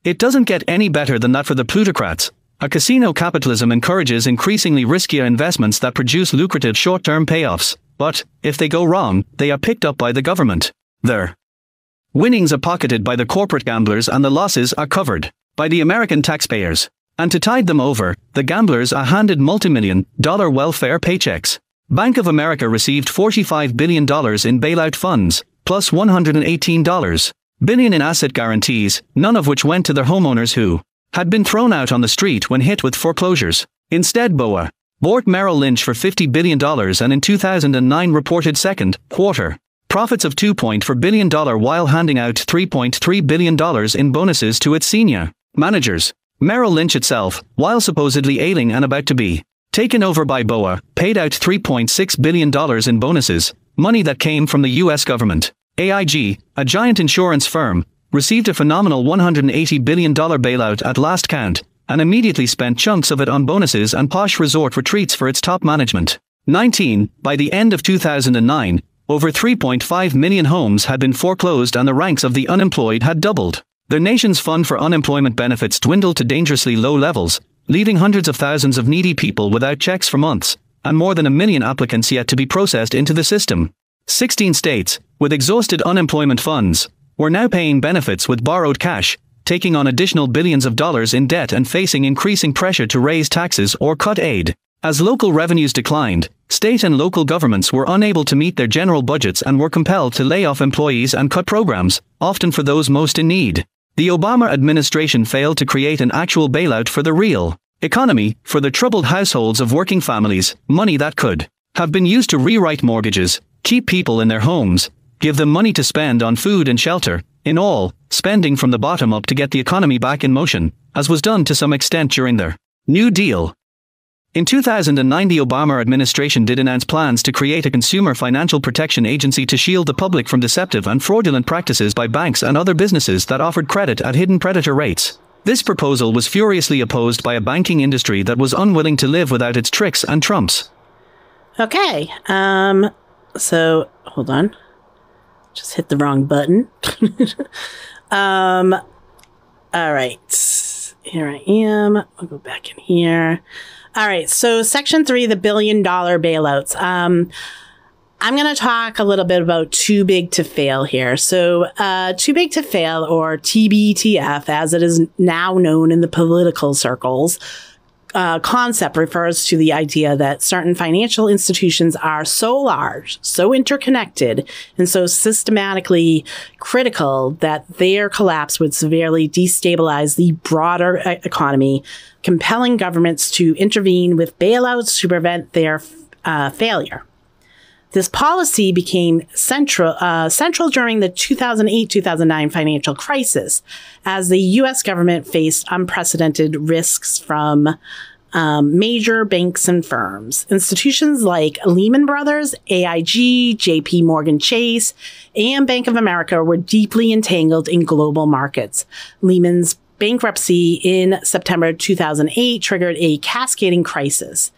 It doesn't get any better than that for the plutocrats. A casino capitalism encourages increasingly riskier investments that produce lucrative short-term payoffs, but, if they go wrong, they are picked up by the government. Their winnings are pocketed by the corporate gamblers and the losses are covered by the American taxpayers. And to tide them over, the gamblers are handed multi-million-dollar welfare paychecks. Bank of America received $45 billion in bailout funds, plus $118 billion in asset guarantees, none of which went to their homeowners who had been thrown out on the street when hit with foreclosures. Instead, BOA bought Merrill Lynch for $50 billion and in 2009 reported second quarter profits of $2.4 billion while handing out $3.3 billion in bonuses to its senior managers. Merrill Lynch itself, while supposedly ailing and about to be taken over by BOA, paid out $3.6 billion in bonuses, money that came from the US government. AIG, a giant insurance firm, received a phenomenal $180 billion bailout at last count, and immediately spent chunks of it on bonuses and posh resort retreats for its top management. 19. By the end of 2009, over 3.5 million homes had been foreclosed and the ranks of the unemployed had doubled. The nation's fund for unemployment benefits dwindled to dangerously low levels, leaving hundreds of thousands of needy people without checks for months, and more than 1 million applicants yet to be processed into the system. 16 states, with exhausted unemployment funds, were now paying benefits with borrowed cash, taking on additional billions of dollars in debt and facing increasing pressure to raise taxes or cut aid. As local revenues declined, state and local governments were unable to meet their general budgets and were compelled to lay off employees and cut programs, often for those most in need. The Obama administration failed to create an actual bailout for the real economy, for the troubled households of working families, money that could have been used to rewrite mortgages, keep people in their homes, give them money to spend on food and shelter, in all, spending from the bottom up to get the economy back in motion, as was done to some extent during their New Deal. In 2009, the Obama administration did announce plans to create a consumer financial protection agency to shield the public from deceptive and fraudulent practices by banks and other businesses that offered credit at hidden predator rates. This proposal was furiously opposed by a banking industry that was unwilling to live without its tricks and trumps. Okay, so, hold on. Just hit the wrong button. All right. Here I am. I'll go back in here. All right. So Section 3, the $1 billion bailouts. I'm going to talk a little bit about too big to fail here. So too big to fail, or TBTF, as it is now known in the political circles, concept refers to the idea that certain financial institutions are so large, so interconnected, and so systematically critical that their collapse would severely destabilize the broader economy, compelling governments to intervene with bailouts to prevent their failure. This policy became central during the 2008-2009 financial crisis, as the U.S. government faced unprecedented risks from major banks and firms. Institutions like Lehman Brothers, AIG, JP Morgan Chase, and Bank of America were deeply entangled in global markets. Lehman's bankruptcy in September 2008 triggered a cascading crisis,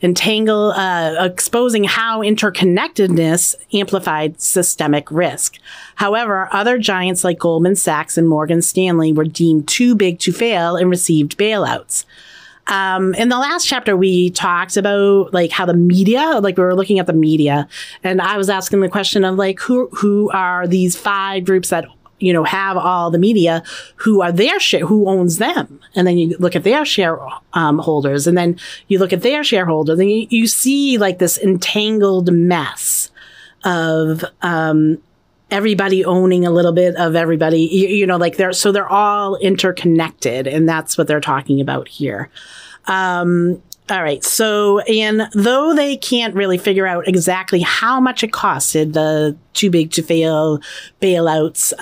exposing how interconnectedness amplified systemic risk. However, other giants like Goldman Sachs and Morgan Stanley were deemed too big to fail and received bailouts. In the last chapter, we talked about how the media, we were looking at the media, and I was asking the question of who are these 5 groups that have all the media, who owns them? And then you look at their shareholders, and then you look at their shareholders, and you see this entangled mess of everybody owning a little bit of everybody. They're all interconnected, and that's what they're talking about here. All right. So, and though they can't really figure out exactly how much it costed, the too big to fail bailouts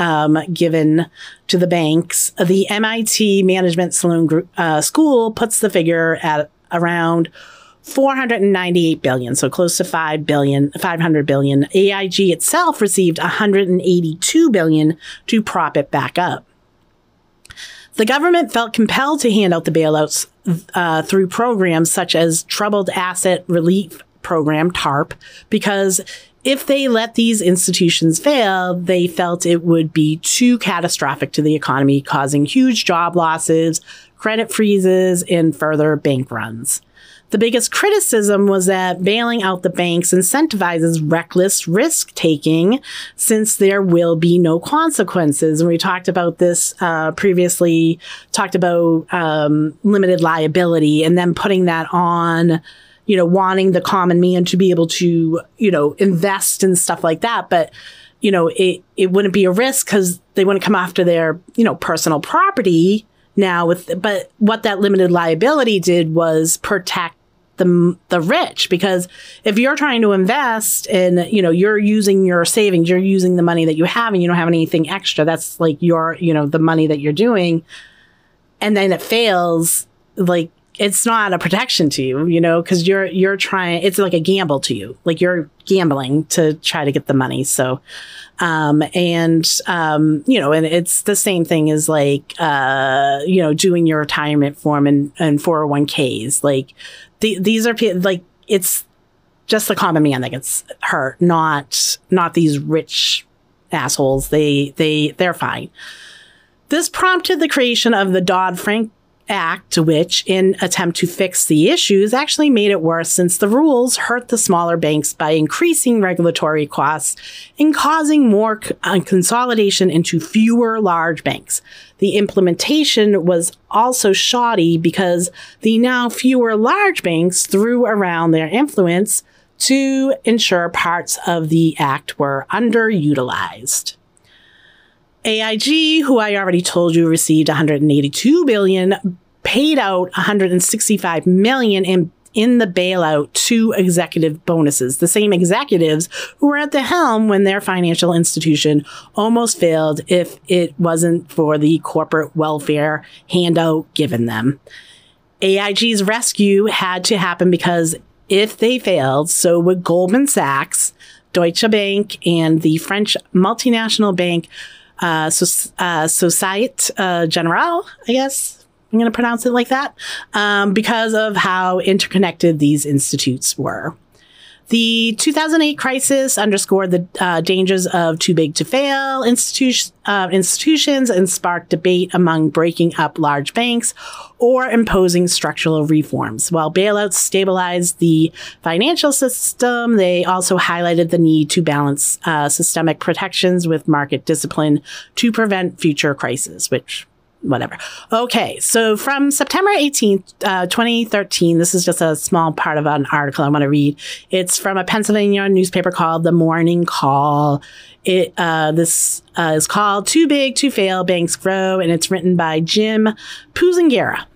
given to the banks, the MIT Management School puts the figure at around $498 billion, so close to $500 billion. AIG itself received $182 billion to prop it back up. The government felt compelled to hand out the bailouts through programs such as Troubled Asset Relief Program, TARP, because if they let these institutions fail, they felt it would be too catastrophic to the economy, causing huge job losses, credit freezes, and further bank runs. The biggest criticism was that bailing out the banks incentivizes reckless risk-taking, since there will be no consequences. And we talked about this previously, talked about limited liability, and then putting that on, wanting the common man to be able to, invest and stuff like that. But, it wouldn't be a risk because they wouldn't come after their, personal property now. But what that limited liability did was protect the rich, because if you're trying to invest and you're using your savings, you're using the money that you have, and you don't have anything extra, that's your the money that you're doing, and then it fails, and it's not a protection to you, you know, because you're trying, it's like a gamble to you, like you're gambling to try to get the money. So, you know, and it's the same thing as like, you know, doing your retirement form and 401ks. Like these are like, it's just the common man that gets hurt, not these rich assholes. They're fine. This prompted the creation of the Dodd-Frank Act, which, in attempt to fix the issues, actually made it worse since the rules hurt the smaller banks by increasing regulatory costs and causing more consolidation into fewer large banks. The implementation was also shoddy because the now fewer large banks threw around their influence to ensure parts of the act were underutilized. AIG, who I already told you received $182 billion, paid out $165 million in the bailout to executive bonuses, the same executives who were at the helm when their financial institution almost failed if it wasn't for the corporate welfare handout given them. AIG's rescue had to happen because if they failed, so would Goldman Sachs, Deutsche Bank, and the French multinational bank Societe Generale, I guess I'm going to pronounce it like that, because of how interconnected these institutes were. The 2008 crisis underscored the dangers of too big to fail institutions and sparked debate among breaking up large banks or imposing structural reforms. While bailouts stabilized the financial system, they also highlighted the need to balance systemic protections with market discipline to prevent future crises, which whatever. Okay, so from September 18th, 2013, this is just a small part of an article I want to read. It's from a Pennsylvania newspaper called The Morning Call. This is called Too Big to Fail, Banks Grow, and it's written by Jim Puzangara.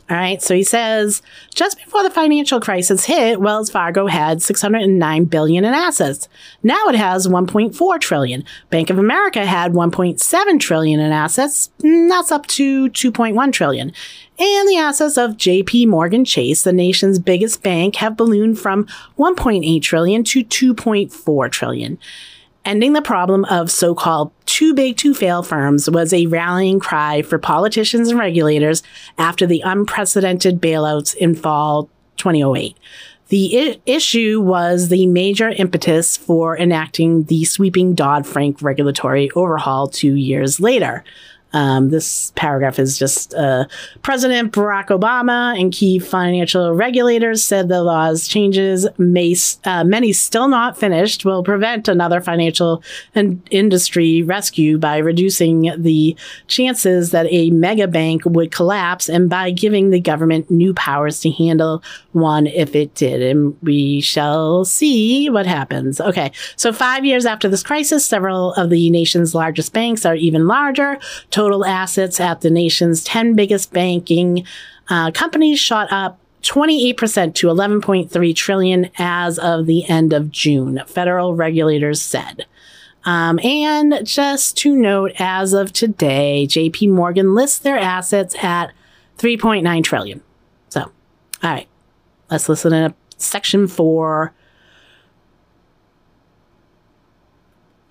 All right, so he says, just before the financial crisis hit, Wells Fargo had $609 billion in assets. Now it has $1.4 trillion. Bank of America had $1.7 trillion in assets. That's up to $2.1 trillion. And the assets of J.P. Morgan Chase, the nation's biggest bank, have ballooned from $1.8 trillion to $2.4 trillion. Ending the problem of so-called too big to fail firms was a rallying cry for politicians and regulators after the unprecedented bailouts in fall 2008. The issue was the major impetus for enacting the sweeping Dodd-Frank regulatory overhaul 2 years later. This paragraph is just President Barack Obama and key financial regulators said the law's changes, many still not finished, will prevent another financial industry rescue by reducing the chances that a mega bank would collapse and by giving the government new powers to handle one if it did. And we shall see what happens. Okay, so 5 years after this crisis, several of the nation's largest banks are even larger. Total assets at the nation's 10 biggest banking companies shot up 28% to $11.3 trillion as of the end of June, federal regulators said. And just to note, as of today, J.P. Morgan lists their assets at $3.9 trillion. So, all right, let's listen to section 4.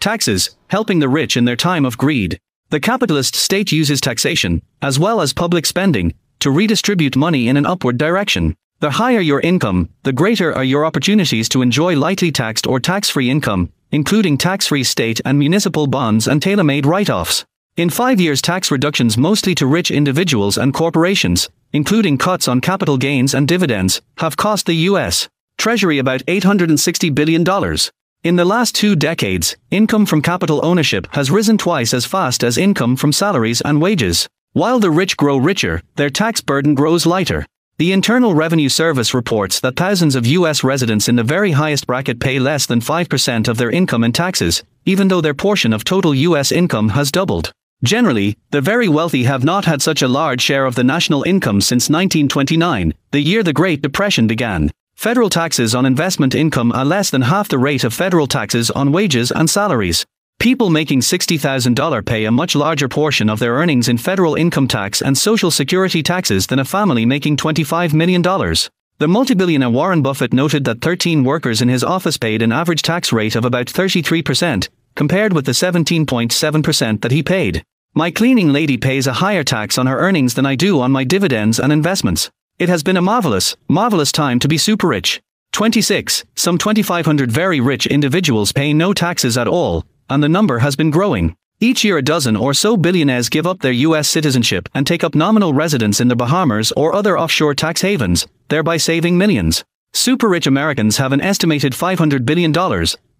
Taxes, helping the rich in their time of greed. The capitalist state uses taxation, as well as public spending, to redistribute money in an upward direction. The higher your income, the greater are your opportunities to enjoy lightly taxed or tax-free income, including tax-free state and municipal bonds and tailor-made write-offs. In 5 years, tax reductions mostly to rich individuals and corporations, including cuts on capital gains and dividends, have cost the U.S. Treasury about $860 billion. In the last 2 decades, income from capital ownership has risen twice as fast as income from salaries and wages. While the rich grow richer, their tax burden grows lighter. The Internal Revenue Service reports that thousands of U.S. residents in the very highest bracket pay less than 5% of their income in taxes, even though their portion of total U.S. income has doubled. Generally, the very wealthy have not had such a large share of the national income since 1929, the year the Great Depression began. Federal taxes on investment income are less than half the rate of federal taxes on wages and salaries. People making $60,000 pay a much larger portion of their earnings in federal income tax and social security taxes than a family making $25 million. The multibillionaire Warren Buffett noted that 13 workers in his office paid an average tax rate of about 33%, compared with the 17.7% that he paid. My cleaning lady pays a higher tax on her earnings than I do on my dividends and investments. It has been a marvelous time to be super rich. 26. Some 2,500 very rich individuals pay no taxes at all, and the number has been growing. Each year a dozen or so billionaires give up their U.S. citizenship and take up nominal residence in the Bahamas or other offshore tax havens, thereby saving millions. Super rich Americans have an estimated $500 billion,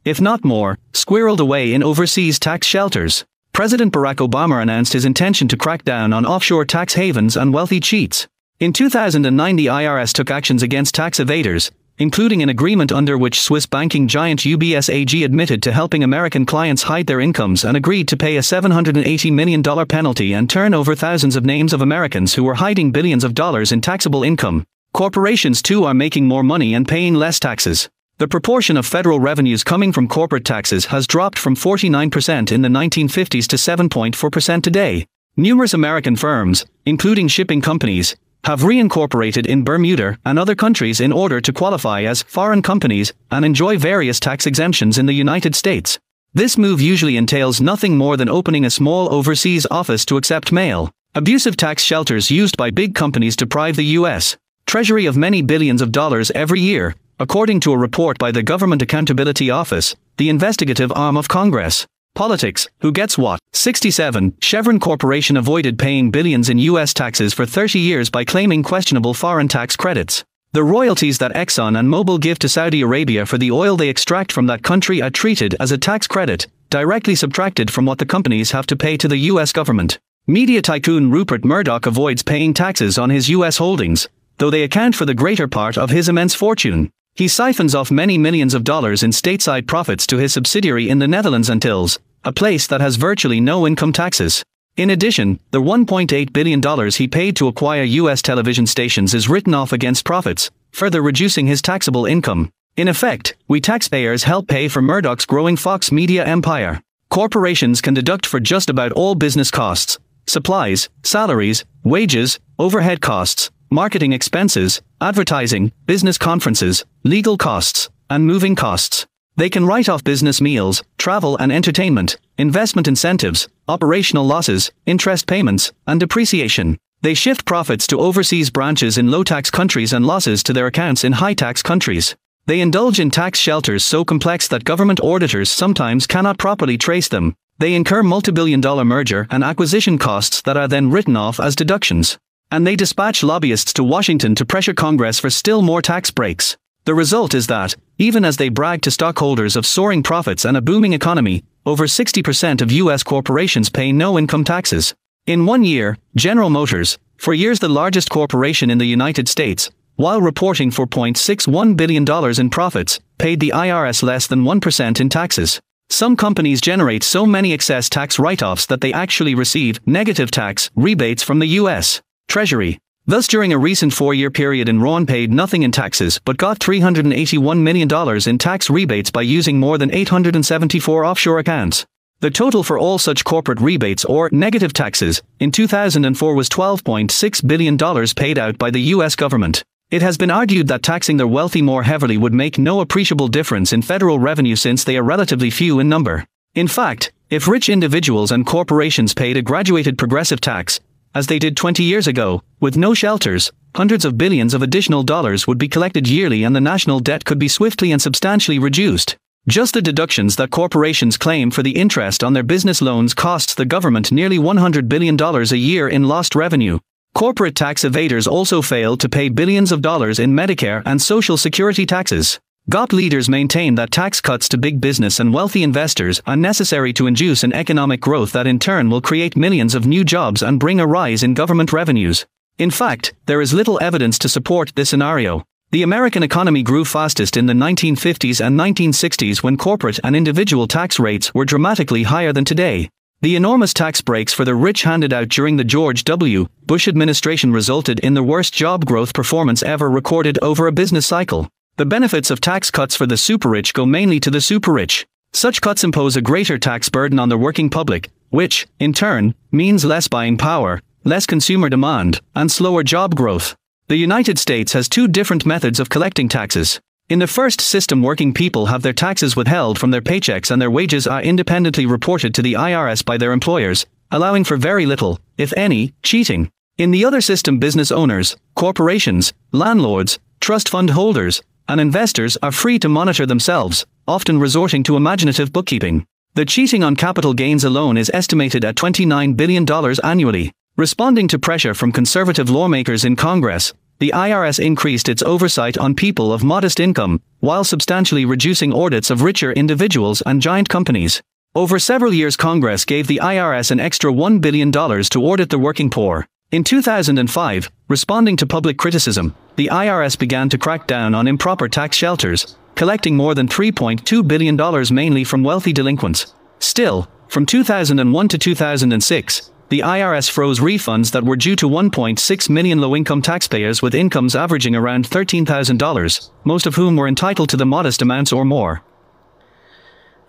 if not more, squirreled away in overseas tax shelters. President Barack Obama announced his intention to crack down on offshore tax havens and wealthy cheats. In 2009, the IRS took actions against tax evaders, including an agreement under which Swiss banking giant UBS AG admitted to helping American clients hide their incomes and agreed to pay a $780 million penalty and turn over thousands of names of Americans who were hiding billions of dollars in taxable income. Corporations too are making more money and paying less taxes. The proportion of federal revenues coming from corporate taxes has dropped from 49% in the 1950s to 7.4% today. Numerous American firms, including shipping companies, have reincorporated in Bermuda and other countries in order to qualify as foreign companies and enjoy various tax exemptions in the United States. This move usually entails nothing more than opening a small overseas office to accept mail. Abusive tax shelters used by big companies deprive the U.S. Treasury of many billions of dollars every year, according to a report by the Government Accountability Office, the investigative arm of Congress. Politics, who gets what? 67. Chevron Corporation avoided paying billions in U.S. taxes for 30 years by claiming questionable foreign tax credits. The royalties that Exxon and Mobil give to Saudi Arabia for the oil they extract from that country are treated as a tax credit, directly subtracted from what the companies have to pay to the U.S. government. Media tycoon Rupert Murdoch avoids paying taxes on his U.S. holdings, though they account for the greater part of his immense fortune. He siphons off many millions of dollars in stateside profits to his subsidiary in the Netherlands Antilles, a place that has virtually no income taxes. In addition, the $1.8 billion he paid to acquire U.S. television stations is written off against profits, further reducing his taxable income. In effect, we taxpayers help pay for Murdoch's growing Fox media empire. Corporations can deduct for just about all business costs: supplies, salaries, wages, overhead costs, marketing expenses, advertising, business conferences, legal costs, and moving costs. They can write off business meals, travel and entertainment, investment incentives, operational losses, interest payments, and depreciation. They shift profits to overseas branches in low-tax countries and losses to their accounts in high-tax countries. They indulge in tax shelters so complex that government auditors sometimes cannot properly trace them. They incur multi-billion-dollar merger and acquisition costs that are then written off as deductions. And they dispatch lobbyists to Washington to pressure Congress for still more tax breaks. The result is that, even as they brag to stockholders of soaring profits and a booming economy, over 60% of U.S. corporations pay no income taxes. In 1 year, General Motors, for years the largest corporation in the United States, while reporting $4.61 billion in profits, paid the IRS less than 1% in taxes. Some companies generate so many excess tax write-offs that they actually receive negative tax rebates from the U.S. Treasury. Thus, during a recent 4-year period, Enron paid nothing in taxes but got $381 million in tax rebates by using more than 874 offshore accounts. The total for all such corporate rebates or negative taxes in 2004 was $12.6 billion paid out by the U.S. government. It has been argued that taxing the wealthy more heavily would make no appreciable difference in federal revenue since they are relatively few in number. In fact, if rich individuals and corporations paid a graduated progressive tax, as they did 20 years ago, with no shelters, hundreds of billions of additional dollars would be collected yearly and the national debt could be swiftly and substantially reduced. Just the deductions that corporations claim for the interest on their business loans costs the government nearly $100 billion a year in lost revenue. Corporate tax evaders also failed to pay billions of dollars in Medicare and Social Security taxes. GOP leaders maintain that tax cuts to big business and wealthy investors are necessary to induce an economic growth that in turn will create millions of new jobs and bring a rise in government revenues. In fact, there is little evidence to support this scenario. The American economy grew fastest in the 1950s and 1960s when corporate and individual tax rates were dramatically higher than today. The enormous tax breaks for the rich handed out during the George W. Bush administration resulted in the worst job growth performance ever recorded over a business cycle. The benefits of tax cuts for the super-rich go mainly to the super-rich. Such cuts impose a greater tax burden on the working public, which, in turn, means less buying power, less consumer demand, and slower job growth. The United States has two different methods of collecting taxes. In the first system, working people have their taxes withheld from their paychecks and their wages are independently reported to the IRS by their employers, allowing for very little, if any, cheating. In the other system, business owners, corporations, landlords, trust fund holders, and investors are free to monitor themselves, often resorting to imaginative bookkeeping. The cheating on capital gains alone is estimated at $29 billion annually. Responding to pressure from conservative lawmakers in Congress, the IRS increased its oversight on people of modest income, while substantially reducing audits of richer individuals and giant companies. Over several years, Congress gave the IRS an extra $1 billion to audit the working poor. In 2005, responding to public criticism, the IRS began to crack down on improper tax shelters, collecting more than $3.2 billion mainly from wealthy delinquents. Still, from 2001 to 2006, the IRS froze refunds that were due to 1.6 million low-income taxpayers with incomes averaging around $13,000, most of whom were entitled to the modest amounts or more.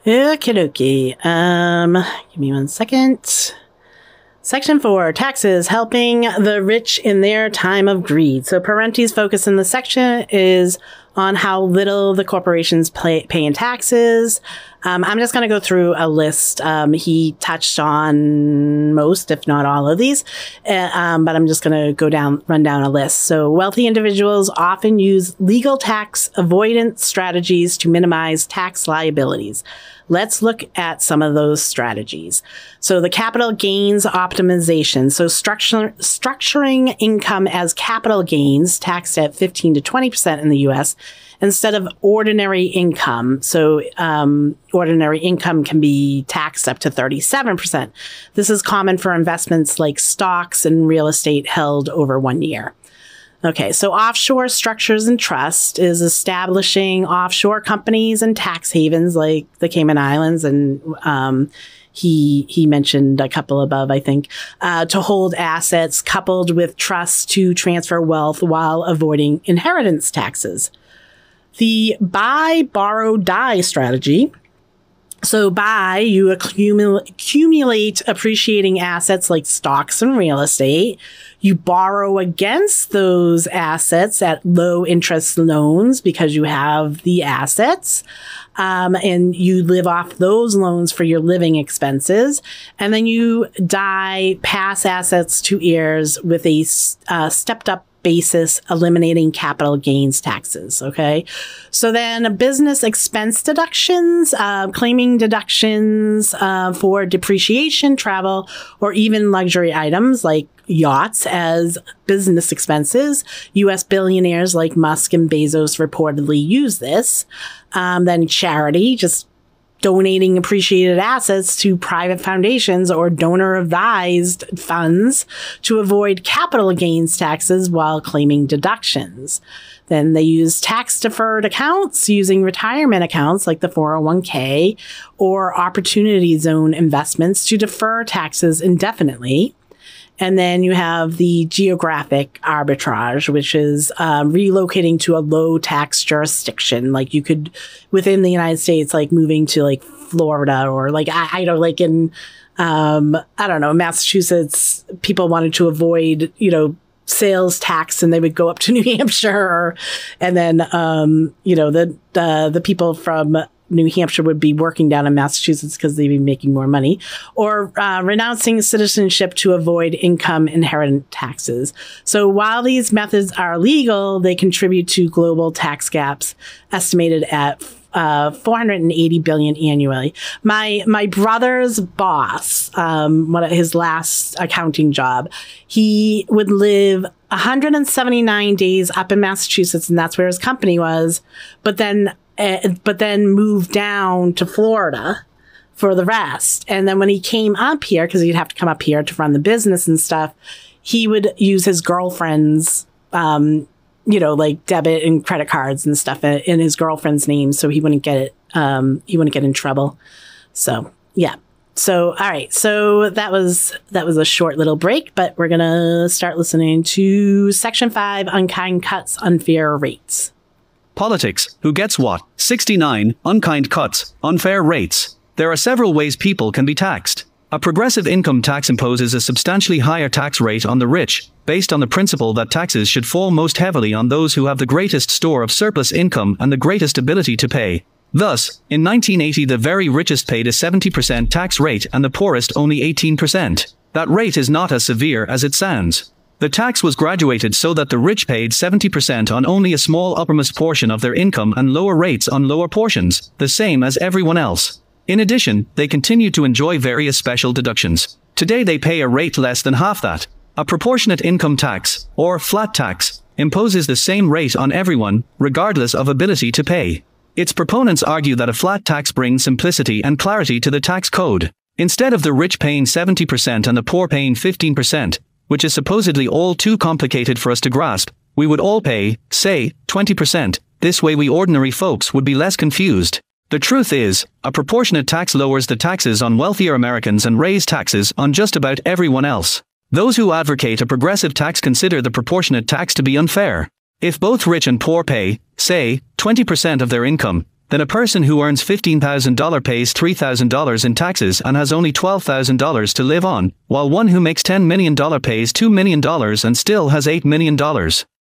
Okie dokie. Give me 1 second. Section 4, taxes helping the rich in their time of greed. So Parenti's focus in the section is on how little the corporations pay in taxes. I'm just going to go through a list. He touched on most, if not all of these, but I'm just going to run down a list. So wealthy individuals often use legal tax avoidance strategies to minimize tax liabilities. Let's look at some of those strategies. So the capital gains optimization. So structuring income as capital gains taxed at 15 to 20% in the US instead of ordinary income. So ordinary income can be taxed up to 37%. This is common for investments like stocks and real estate held over 1 year. Okay, so offshore structures and trust is establishing offshore companies and tax havens like the Cayman Islands, and he mentioned a couple above, I think, to hold assets coupled with trusts to transfer wealth while avoiding inheritance taxes. The buy, borrow, die strategy. So buy, you accumulate appreciating assets like stocks and real estate. You borrow against those assets at low interest loans because you have the assets. And you live off those loans for your living expenses. And then you die, pass assets to heirs with a stepped up basis, eliminating capital gains taxes. Okay. So then business expense deductions, claiming deductions for depreciation, travel, or even luxury items like yachts as business expenses. U.S. billionaires like Musk and Bezos reportedly use this. Then charity, just donating appreciated assets to private foundations or donor-advised funds to avoid capital gains taxes while claiming deductions. Then they use tax-deferred accounts using retirement accounts like the 401k or opportunity zone investments to defer taxes indefinitely. And then you have the geographic arbitrage, which is relocating to a low tax jurisdiction. Like you could, within the United States, like moving to like Florida or like, I don't like in, I don't know, Massachusetts, people wanted to avoid, sales tax and they would go up to New Hampshire. And then, the people from New Hampshire would be working down in Massachusetts because they'd be making more money, or renouncing citizenship to avoid income inheritance taxes. So while these methods are legal, they contribute to global tax gaps estimated at $480 billion annually. My brother's boss, his last accounting job, he would live 179 days up in Massachusetts, and that's where his company was, but then moved down to Florida for the rest. And then when he came up here, because he'd have to come up here to run the business and stuff, he would use his girlfriend's, like debit and credit cards and stuff in his girlfriend's name, so he wouldn't get it. He wouldn't get in trouble. So yeah. So all right. So that was a short little break, but we're gonna start listening to Section 5: Unkind Cuts, Unfair Rates. Politics, who gets what? 69. Unkind cuts, unfair rates. There are several ways people can be taxed. A progressive income tax imposes a substantially higher tax rate on the rich, based on the principle that taxes should fall most heavily on those who have the greatest store of surplus income and the greatest ability to pay. Thus, in 1980 the very richest paid a 70% tax rate and the poorest only 18%. That rate is not as severe as it sounds. The tax was graduated so that the rich paid 70% on only a small uppermost portion of their income and lower rates on lower portions, the same as everyone else. In addition, they continue to enjoy various special deductions. Today they pay a rate less than half that. A proportionate income tax, or flat tax, imposes the same rate on everyone, regardless of ability to pay. Its proponents argue that a flat tax brings simplicity and clarity to the tax code. Instead of the rich paying 70% and the poor paying 15%, which is supposedly all too complicated for us to grasp, we would all pay, say, 20%. This way we ordinary folks would be less confused. The truth is, a proportionate tax lowers the taxes on wealthier Americans and raises taxes on just about everyone else. Those who advocate a progressive tax consider the proportionate tax to be unfair. If both rich and poor pay, say, 20% of their income, then a person who earns $15,000 pays $3,000 in taxes and has only $12,000 to live on, while one who makes $10 million pays $2 million and still has $8 million.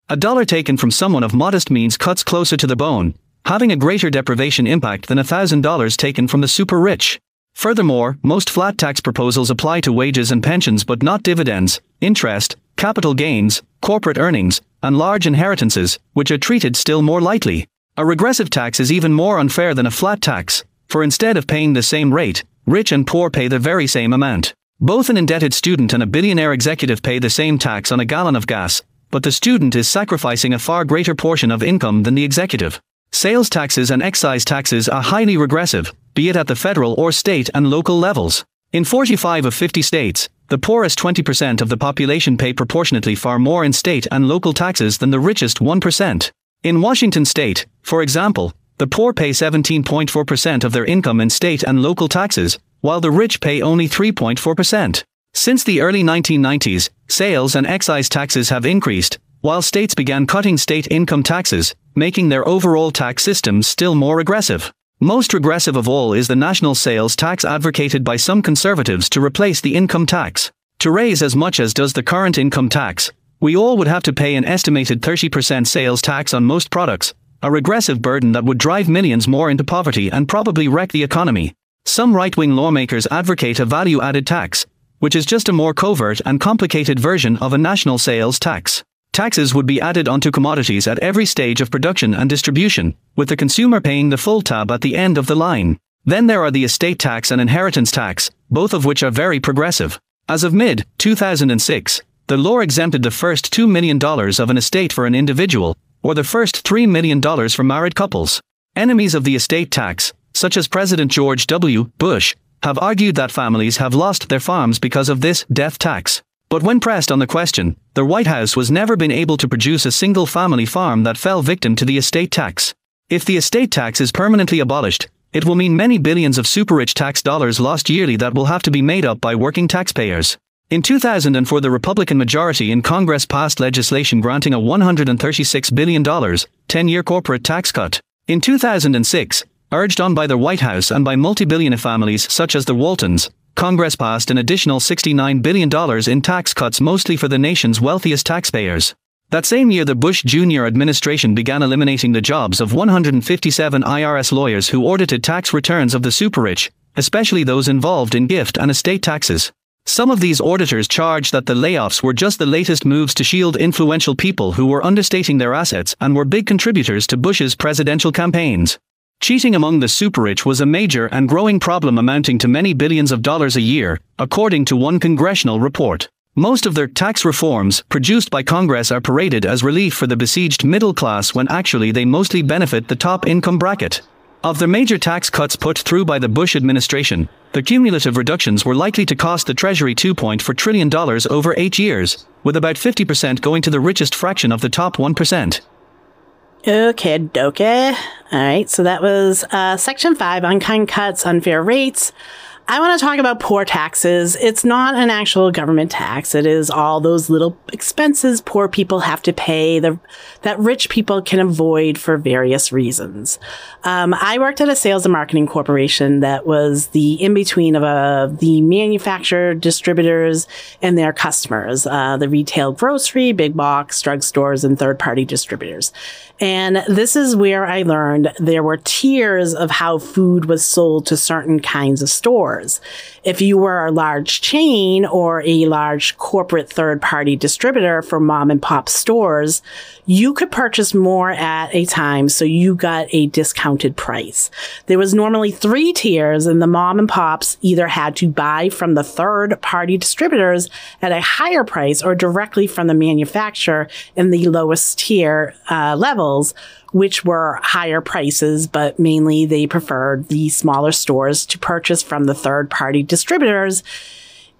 A dollar taken from someone of modest means cuts closer to the bone, having a greater deprivation impact than $1,000 taken from the super rich. Furthermore, most flat tax proposals apply to wages and pensions but not dividends, interest, capital gains, corporate earnings, and large inheritances, which are treated still more lightly. A regressive tax is even more unfair than a flat tax, for instead of paying the same rate, rich and poor pay the very same amount. Both an indebted student and a billionaire executive pay the same tax on a gallon of gas, but the student is sacrificing a far greater portion of income than the executive. Sales taxes and excise taxes are highly regressive, be it at the federal or state and local levels. In 45 of 50 states, the poorest 20% of the population pay proportionately far more in state and local taxes than the richest 1%. In Washington state, for example, the poor pay 17.4% of their income in state and local taxes, while the rich pay only 3.4%. Since the early 1990s, sales and excise taxes have increased, while states began cutting state income taxes, making their overall tax systems still more regressive. Most regressive of all is the national sales tax advocated by some conservatives to replace the income tax. To raise as much as does the current income tax, we all would have to pay an estimated 30% sales tax on most products, a regressive burden that would drive millions more into poverty and probably wreck the economy. Some right-wing lawmakers advocate a value-added tax, which is just a more covert and complicated version of a national sales tax. Taxes would be added onto commodities at every stage of production and distribution, with the consumer paying the full tab at the end of the line. Then there are the estate tax and inheritance tax, both of which are very progressive. As of mid-2006, the law exempted the first $2 million of an estate for an individual, or the first $3 million for married couples. Enemies of the estate tax, such as President George W. Bush, have argued that families have lost their farms because of this death tax. But when pressed on the question, the White House was never been able to produce a single family farm that fell victim to the estate tax. If the estate tax is permanently abolished, it will mean many billions of super-rich tax dollars lost yearly that will have to be made up by working taxpayers. In 2004, the Republican majority in Congress passed legislation granting a $136 billion, 10-year corporate tax cut. In 2006, urged on by the White House and by multi-billionaire families such as the Waltons, Congress passed an additional $69 billion in tax cuts mostly for the nation's wealthiest taxpayers. That same year the Bush Jr. administration began eliminating the jobs of 157 IRS lawyers who audited tax returns of the super-rich, especially those involved in gift and estate taxes. Some of these auditors charged that the layoffs were just the latest moves to shield influential people who were understating their assets and were big contributors to Bush's presidential campaigns. Cheating among the super-rich was a major and growing problem amounting to many billions of dollars a year, according to one congressional report. Most of their tax reforms produced by Congress are paraded as relief for the besieged middle class when actually they mostly benefit the top income bracket. Of the major tax cuts put through by the Bush administration, the cumulative reductions were likely to cost the Treasury $2.4 trillion over 8 years, with about 50% going to the richest fraction of the top 1%. Okay, dokie. All right, so that was Section 5, Unkind Cuts, Unfair Rates. I want to talk about poor taxes. It's not an actual government tax. It is all those little expenses poor people have to pay that rich people can avoid for various reasons. I worked at a sales and marketing corporation that was the in-between of the manufacturer, distributors, and their customers, the retail grocery, big box, drugstores, and third-party distributors. And this is where I learned there were tiers of how food was sold to certain kinds of stores. If you were a large chain or a large corporate third-party distributor for mom and pop stores, you could purchase more at a time, so you got a discounted price. There was normally 3 tiers, and the mom and pops either had to buy from the third-party distributors at a higher price or directly from the manufacturer in the lowest tier levels, which were higher prices, but mainly they preferred the smaller stores to purchase from the third-party distributors.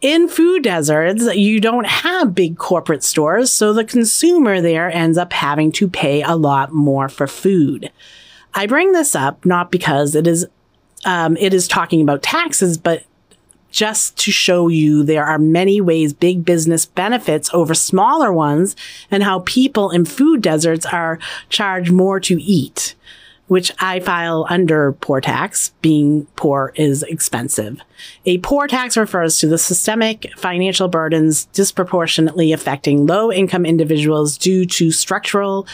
In food deserts, you don't have big corporate stores, so the consumer there ends up having to pay a lot more for food. I bring this up not because it is talking about taxes, but just to show you there are many ways big business benefits over smaller ones and how people in food deserts are charged more to eat, which I file under poor tax. Being poor is expensive. A poor tax refers to the systemic financial burdens disproportionately affecting low-income individuals due to structural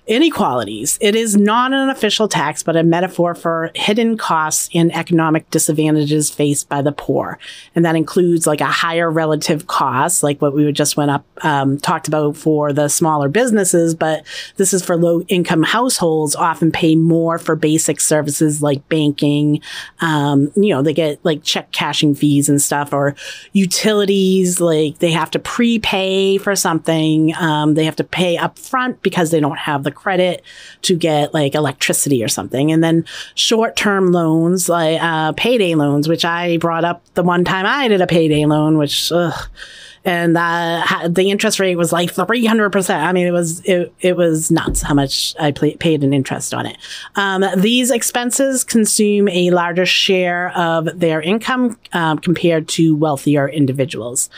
inequalities. It is not an official tax, but a metaphor for hidden costs and economic disadvantages faced by the poor. And that includes like a higher relative cost, like what we just talked about for the smaller businesses, but this is for low income households often pay more for basic services like banking. They get like check cashing fees and stuff, or utilities, like they have to prepay for something. They have to pay up front because they don't have the credit to get like electricity or something. And then short-term loans, like payday loans, which I brought up the one time I did a payday loan, which, and the interest rate was like 300%. I mean, it was nuts how much I paid in interest on it. These expenses consume a larger share of their income compared to wealthier individuals.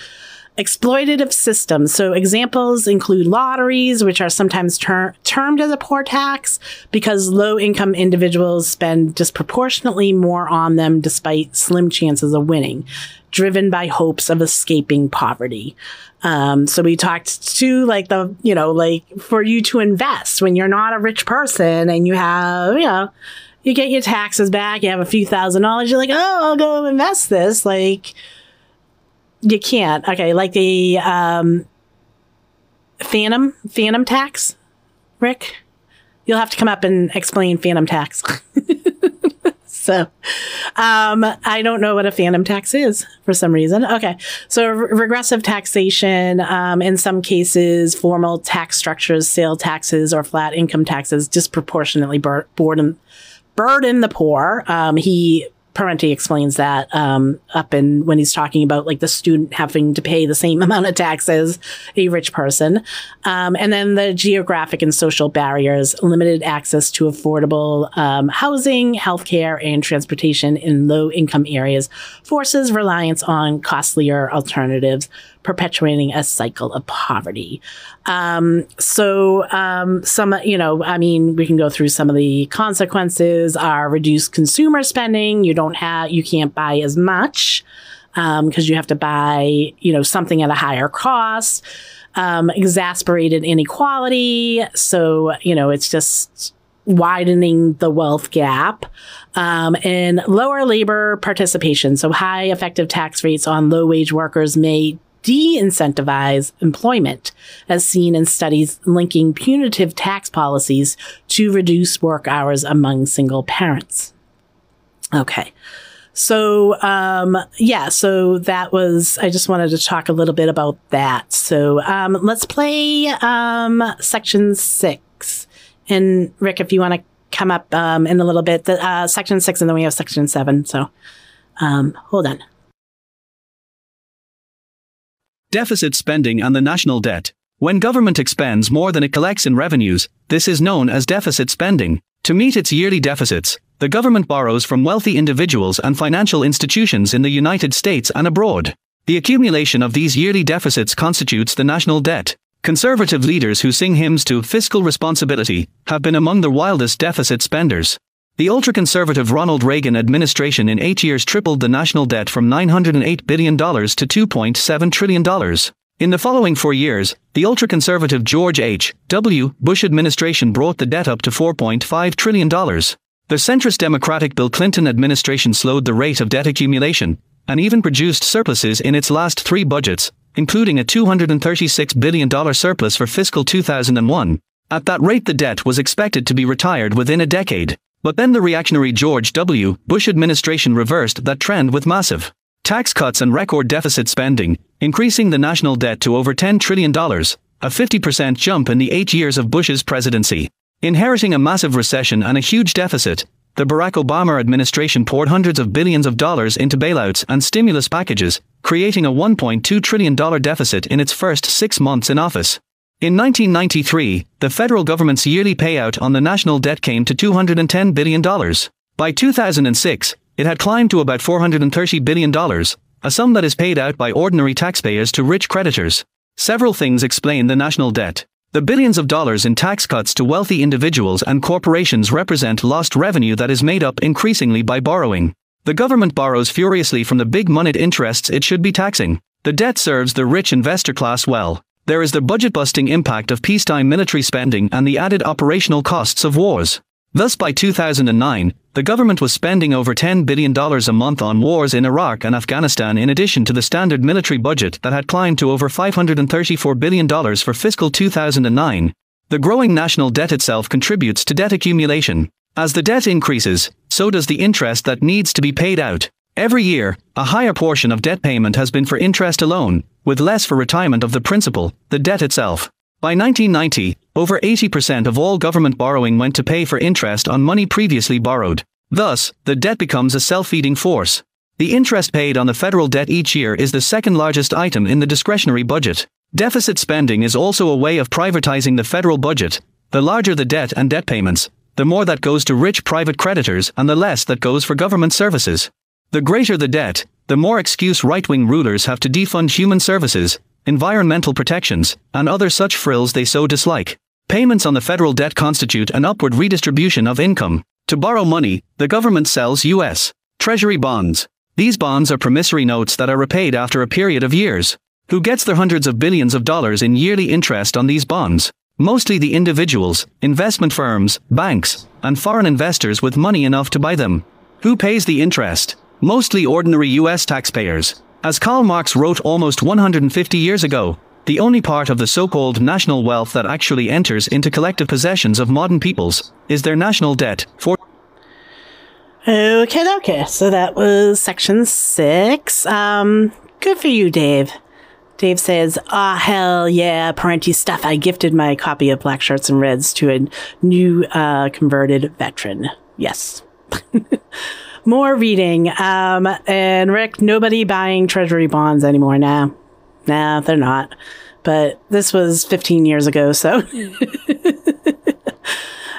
Exploitative systems. So examples include lotteries, which are sometimes termed as a poor tax because low-income individuals spend disproportionately more on them despite slim chances of winning, driven by hopes of escaping poverty. So we talked to like for you to invest when you're not a rich person and you have, you get your taxes back, you have a few $1,000s, you're like, oh, I'll go invest this. Like, you can't. Okay, like the phantom tax, Rick? You'll have to come up and explain phantom tax. So, I don't know what a phantom tax is for some reason. Okay, so regressive taxation, in some cases, formal tax structures, sale taxes, or flat income taxes disproportionately burden the poor. Parenti explains that up in when he's talking about like the student having to pay the same amount of tax as a rich person. And then the geographic and social barriers, limited access to affordable housing, healthcare, and transportation in low-income areas forces reliance on costlier alternatives, perpetuating a cycle of poverty. We can go through some of the consequences are reduced consumer spending. You can't buy as much, because you have to buy, something at a higher cost, exacerbated inequality. So, it's just widening the wealth gap, and lower labor participation. So high effective tax rates on low wage workers may de-incentivize employment, as seen in studies linking punitive tax policies to reduce work hours among single parents. Okay. So, so that was, I just wanted to talk a little bit about that. So, let's play, section 6. And Rick, if you want to come up, in a little bit, section 6, and then we have section 7. So, hold on. Deficit spending and the national debt. When government expends more than it collects in revenues, this is known as deficit spending. To meet its yearly deficits, The government borrows from wealthy individuals and financial institutions in the United States and abroad. The accumulation of these yearly deficits constitutes the national debt. Conservative leaders who sing hymns to fiscal responsibility have been among the wildest deficit spenders. The ultra-conservative Ronald Reagan administration in 8 years tripled the national debt from $908 billion to $2.7 trillion. In the following 4 years, the ultra-conservative George H.W. Bush administration brought the debt up to $4.5 trillion. The centrist Democratic Bill Clinton administration slowed the rate of debt accumulation, and even produced surpluses in its last 3 budgets, including a $236 billion surplus for fiscal 2001. At that rate, the debt was expected to be retired within a decade. But then the reactionary George W. Bush administration reversed that trend with massive tax cuts and record deficit spending, increasing the national debt to over $10 trillion, a 50% jump in the 8 years of Bush's presidency. Inheriting a massive recession and a huge deficit, the Barack Obama administration poured hundreds of billions of dollars into bailouts and stimulus packages, creating a $1.2 trillion deficit in its first 6 months in office. In 1993, the federal government's yearly payout on the national debt came to $210 billion. By 2006, it had climbed to about $430 billion, a sum that is paid out by ordinary taxpayers to rich creditors. Several things explain the national debt. The billions of dollars in tax cuts to wealthy individuals and corporations represent lost revenue that is made up increasingly by borrowing. The government borrows furiously from the big-moneyed interests it should be taxing. The debt serves the rich investor class well. There is the budget-busting impact of peacetime military spending and the added operational costs of wars. Thus, by 2009, the government was spending over $10 billion a month on wars in Iraq and Afghanistan, in addition to the standard military budget that had climbed to over $534 billion for fiscal 2009. The growing national debt itself contributes to debt accumulation. As the debt increases, so does the interest that needs to be paid out. Every year, a higher portion of debt payment has been for interest alone, with less for retirement of the principal, the debt itself. By 1990, over 80% of all government borrowing went to pay for interest on money previously borrowed. Thus, the debt becomes a self-feeding force. The interest paid on the federal debt each year is the second largest item in the discretionary budget. Deficit spending is also a way of privatizing the federal budget. The larger the debt and debt payments, the more that goes to rich private creditors and the less that goes for government services. The greater the debt, the more excuse right-wing rulers have to defund human services, environmental protections, and other such frills they so dislike. Payments on the federal debt constitute an upward redistribution of income. To borrow money, the government sells U.S. Treasury bonds. These bonds are promissory notes that are repaid after a period of years. Who gets their hundreds of billions of dollars in yearly interest on these bonds? Mostly the individuals, investment firms, banks, and foreign investors with money enough to buy them. Who pays the interest? Mostly ordinary U.S. taxpayers. As Karl Marx wrote almost 150 years ago, the only part of the so-called national wealth that actually enters into collective possessions of modern peoples is their national debt. Okay, so that was section 6. Good for you, Dave. Dave says, hell yeah, parenti stuff. I gifted my copy of Black Shirts and Reds to a new converted veteran. Yes. More reading. And Rick, nobody buying treasury bonds anymore now. Nah, they're not. But this was 15 years ago, so.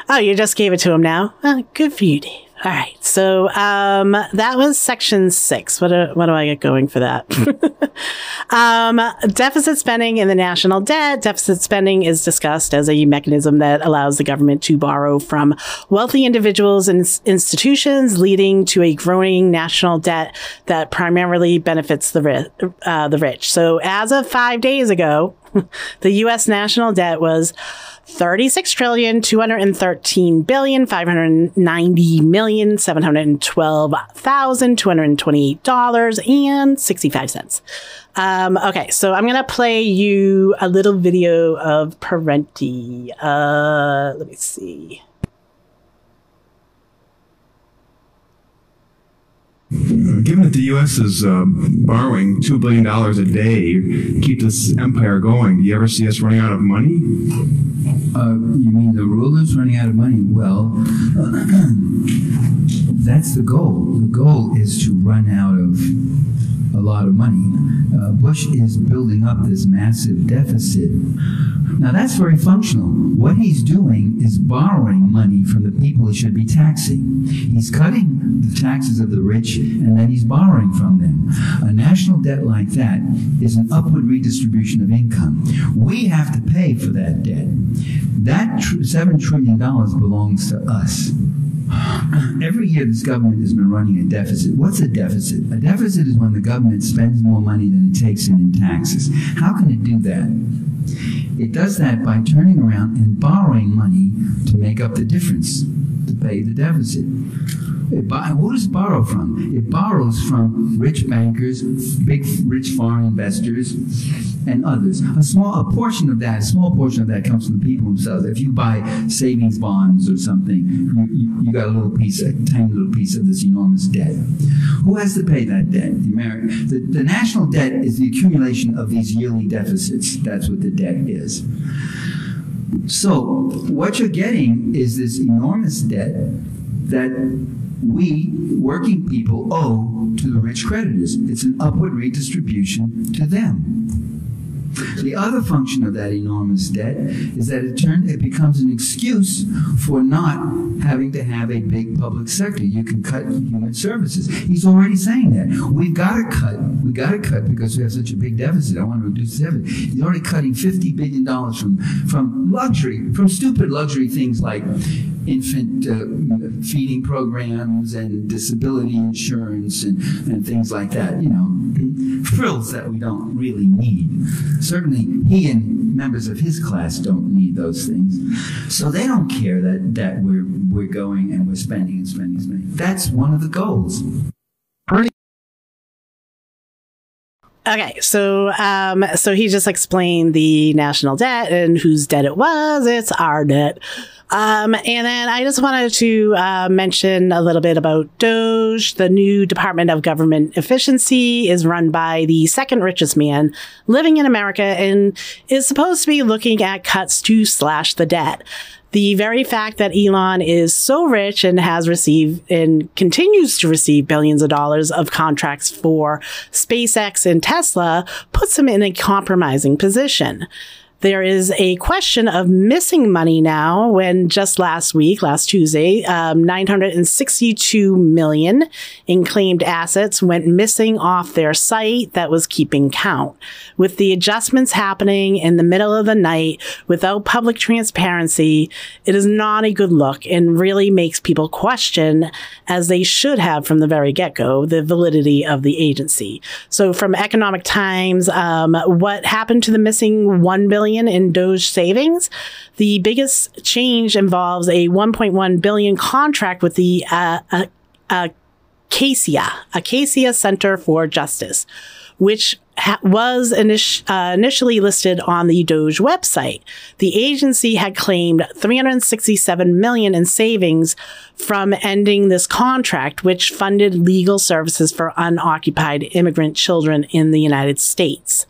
Oh, you just gave it to him now? Good for you, Dave. All right, so that was section 6. What do I get going for that? Deficit spending in the national debt. Deficit spending is discussed as a mechanism that allows the government to borrow from wealthy individuals and institutions, leading to a growing national debt that primarily benefits the rich. So as of 5 days ago, the U.S. national debt was $36,213,590,712,228.65. Okay, so I'm going to play you a little video of Parenti. Let me see. Given that the U.S. is borrowing $2 billion a day to keep this empire going, do you ever see us running out of money? You mean the rulers running out of money? Well, that's the goal. The goal is to run out of a lot of money. Bush is building up this massive deficit. Now that's very functional. What he's doing is borrowing money from the people he should be taxing. He's cutting the taxes of the rich and then he's borrowing from them. A national debt like that is an upward redistribution of income. We have to pay for that debt. That $7 trillion belongs to us. Every year this government has been running a deficit. What's a deficit? A deficit is when the government spends more money than it takes in taxes. How can it do that? It does that by turning around and borrowing money to make up the difference, to pay the deficit. Who does it borrow from? It borrows from rich bankers, big rich foreign investors, and others. A small portion of that comes from the people themselves. If you buy savings bonds or something, you got a tiny little piece of this enormous debt. Who has to pay that debt? The national debt is the accumulation of these yearly deficits. That's what the debt is. So what you're getting is this enormous debt that we, working people, owe to the rich creditors. It's an upward redistribution to them. The other function of that enormous debt is that it becomes an excuse for not having to have a big public sector. You can cut human services. He's already saying that. We've got to cut because we have such a big deficit. I want to reduce the deficit. He's already cutting $50 billion from luxury, from stupid luxury things like infant feeding programs and disability insurance and things like that, frills that we don't really need. Certainly he and members of his class don't need those things. So they don't care that we're going and we're spending. That's one of the goals. Okay, so he just explained the national debt and whose debt it was. It's our debt. And then I just wanted to mention a little bit about DOGE. The new Department of Government Efficiency is run by the second richest man living in America and is supposed to be looking at cuts to slash the debt. The very fact that Elon is so rich and has received and continues to receive billions of dollars of contracts for SpaceX and Tesla puts him in a compromising position. There is a question of missing money now when just last Tuesday, $962 million in claimed assets went missing off their site that was keeping count. With the adjustments happening in the middle of the night without public transparency, it is not a good look and really makes people question, as they should have from the very get-go, the validity of the agency. So from Economic Times, what happened to the missing $1 billion in Doge savings? The biggest change involves a $1.1 billion contract with the Acacia Center for Justice, which was initially listed on the Doge website. The agency had claimed $367 million in savings from ending this contract, which funded legal services for unoccupied immigrant children in the United States.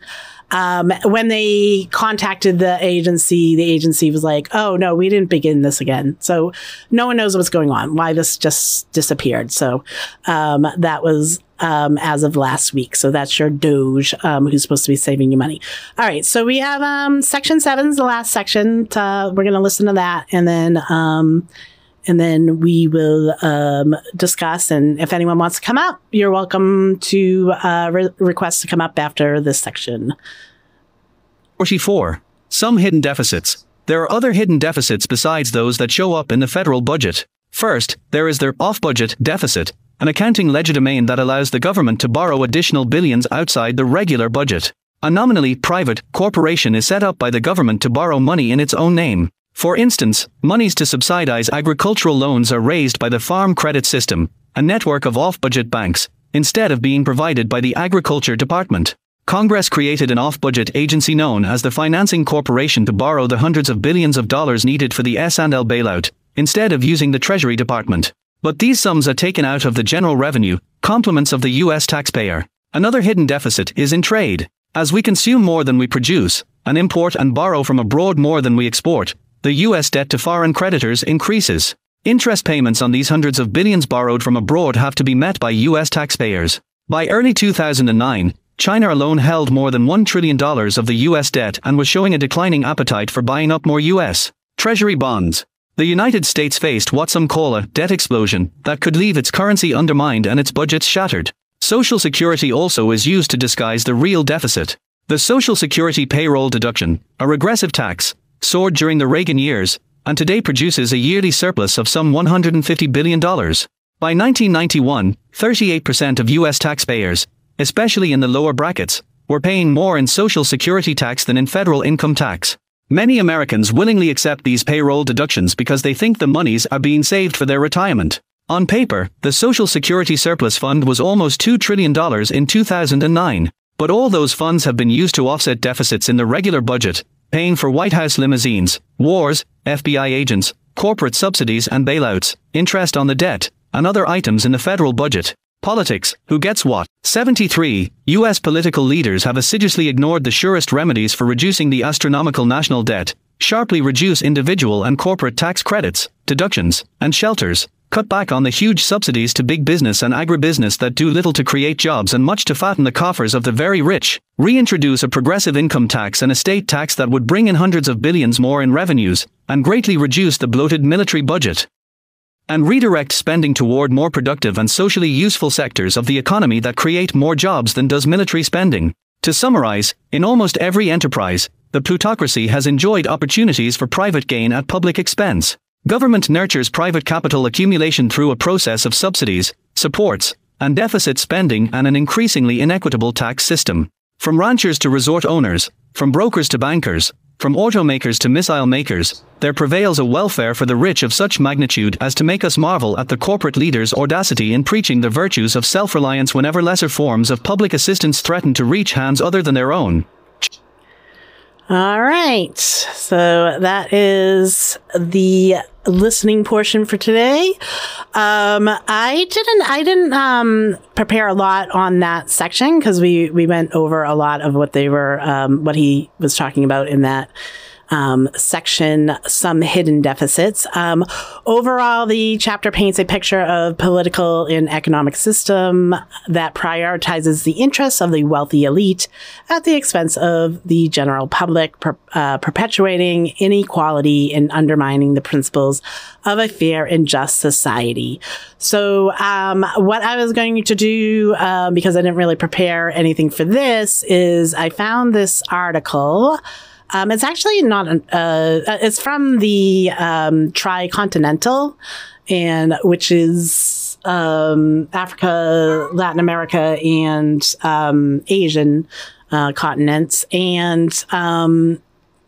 When they contacted the agency was like, oh, no, we didn't begin this again. So no one knows what's going on, why this just disappeared. So that was as of last week. So that's your Doge, who's supposed to be saving you money. All right. So we have Section 7 is the last section. We're going to listen to that. And then we will discuss. And if anyone wants to come up, you're welcome to request to come up after this section. 44. Some hidden deficits. There are other hidden deficits besides those that show up in the federal budget. First, there is their off-budget deficit, an accounting legerdemain that allows the government to borrow additional billions outside the regular budget. A nominally private corporation is set up by the government to borrow money in its own name. For instance, monies to subsidize agricultural loans are raised by the Farm Credit System, a network of off-budget banks, instead of being provided by the Agriculture Department. Congress created an off-budget agency known as the Financing Corporation to borrow the hundreds of billions of dollars needed for the S&L bailout, instead of using the Treasury Department. But these sums are taken out of the general revenue, compliments of the U.S. taxpayer. Another hidden deficit is in trade. As we consume more than we produce, and import and borrow from abroad more than we export, the U.S. debt to foreign creditors increases. Interest payments on these hundreds of billions borrowed from abroad have to be met by U.S. taxpayers. By early 2009, China alone held more than $1 trillion of the US debt and was showing a declining appetite for buying up more US Treasury bonds. The United States faced what some call a debt explosion that could leave its currency undermined and its budgets shattered. Social Security also is used to disguise the real deficit. The Social Security payroll deduction, a regressive tax, soared during the Reagan years, and today produces a yearly surplus of some $150 billion. By 1991, 38% of US taxpayers, especially in the lower brackets, were paying more in Social Security tax than in federal income tax. Many Americans willingly accept these payroll deductions because they think the monies are being saved for their retirement. On paper, the Social Security surplus fund was almost $2 trillion in 2009, but all those funds have been used to offset deficits in the regular budget, paying for White House limousines, wars, FBI agents, corporate subsidies and bailouts, interest on the debt, and other items in the federal budget. Politics, who gets what? 73. U.S. political leaders have assiduously ignored the surest remedies for reducing the astronomical national debt, sharply reduce individual and corporate tax credits, deductions, and shelters, cut back on the huge subsidies to big business and agribusiness that do little to create jobs and much to fatten the coffers of the very rich, reintroduce a progressive income tax and estate tax that would bring in hundreds of billions more in revenues, and greatly reduce the bloated military budget, and redirect spending toward more productive and socially useful sectors of the economy that create more jobs than does military spending. To summarize, in almost every enterprise, the plutocracy has enjoyed opportunities for private gain at public expense. Government nurtures private capital accumulation through a process of subsidies, supports, and deficit spending and an increasingly inequitable tax system. From ranchers to resort owners, from brokers to bankers, from automakers to missile makers, there prevails a welfare for the rich of such magnitude as to make us marvel at the corporate leaders' audacity in preaching the virtues of self-reliance whenever lesser forms of public assistance threaten to reach hands other than their own. All right. So that is the listening portion for today. I didn't prepare a lot on that section because we went over a lot of what they were, what he was talking about in that section, some hidden deficits. Overall, the chapter paints a picture of political and economic system that prioritizes the interests of the wealthy elite at the expense of the general public, perpetuating inequality and undermining the principles of a fair and just society. So what I was going to do, because I didn't really prepare anything for this, is I found this article. It's actually not, it's from the Tricontinental, and which is Africa, Latin America, and Asian continents. And,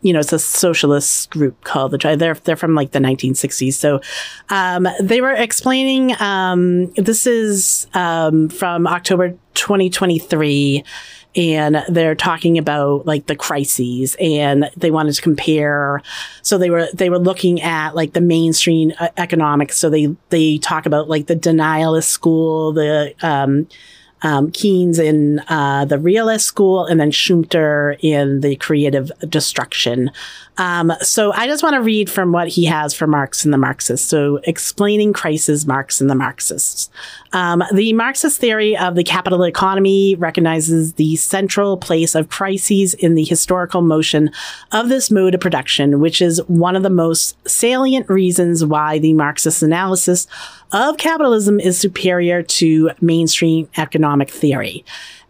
you know, it's a socialist group called the Tri. They're from like the 1960s. So they were explaining, this is from October 2023. And they're talking about like the crises, and they wanted to compare. So they were looking at like the mainstream economics. So they talk about like the denialist school, the Keynes in the realist school, and then Schumpeter in the creative destruction. So I just want to read from what he has for Marx and the Marxists. So explaining crisis, Marx and the Marxists. The Marxist theory of the capital economy recognizes the central place of crises in the historical motion of this mode of production, which is one of the most salient reasons why the Marxist analysis of capitalism is superior to mainstream economic theory.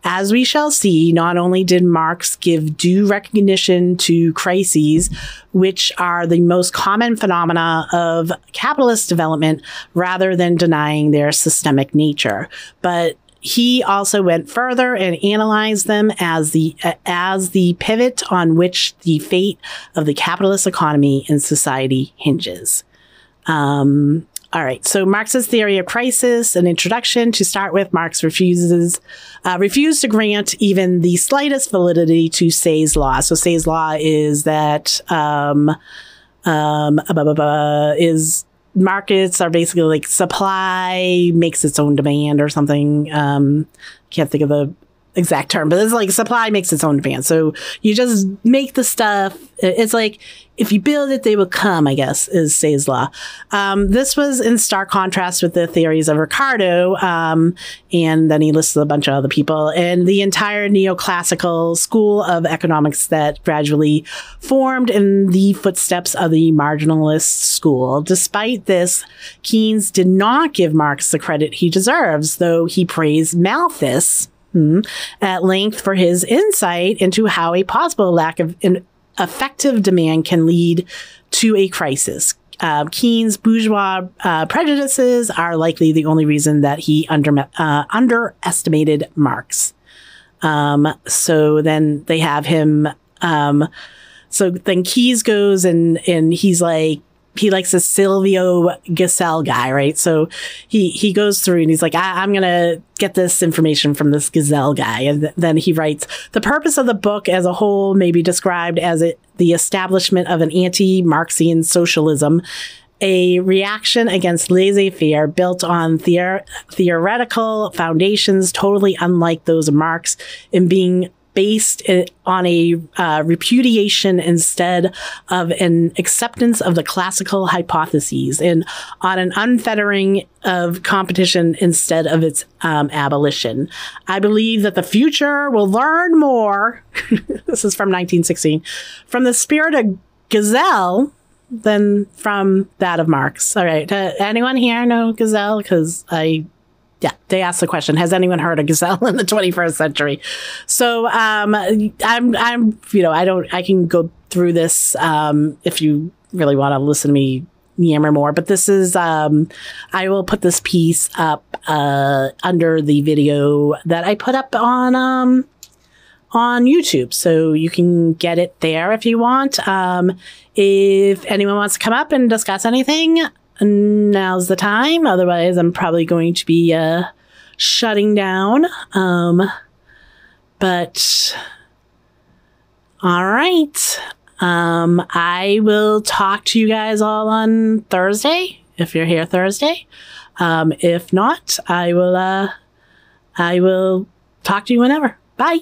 As we shall see, not only did Marx give due recognition to crises, which are the most common phenomena of capitalist development, rather than denying their systemic nature, but he also went further and analyzed them as the pivot on which the fate of the capitalist economy and society hinges. All right. So Marx's theory of crisis, an introduction. To start with, Marx refused to grant even the slightest validity to Say's law. So Say's law is that is markets are basically like supply makes its own demand or something. Can't think of the exact term, but it's like supply makes its own demand. So you just make the stuff. It's like if you build it, they will come, I guess, is Say's law. This was in stark contrast with the theories of Ricardo. And then he listed a bunch of other people and the entire neoclassical school of economics that gradually formed in the footsteps of the marginalist school. Despite this, Keynes did not give Marx the credit he deserves, though he praised Malthus at length for his insight into how a possible lack of effective demand can lead to a crisis. Keynes' bourgeois prejudices are likely the only reason that he underestimated Marx. So then they have him. So then Keynes goes and he's like, he likes the Silvio Gesell guy, right? So he goes through and he's like, I'm going to get this information from this Gesell guy. And then he writes, the purpose of the book as a whole may be described as the establishment of an anti-Marxian socialism, a reaction against laissez-faire built on theoretical foundations totally unlike those of Marx, in being based on a repudiation instead of an acceptance of the classical hypotheses, and on an unfettering of competition instead of its abolition. I believe that the future will learn more, this is from 1916, from the spirit of Gesell than from that of Marx. All right, anyone here know Gesell? Because they asked the question, has anyone heard of Gesell in the 21st century? So, I can go through this, if you really want to listen to me yammer more, but this is, I will put this piece up, under the video that I put up on YouTube. So you can get it there if you want. If anyone wants to come up and discuss anything, now's the time. Otherwise, I'm probably going to be shutting down. But all right. I will talk to you guys all on Thursday, if you're here Thursday. If not, I will talk to you whenever. Bye.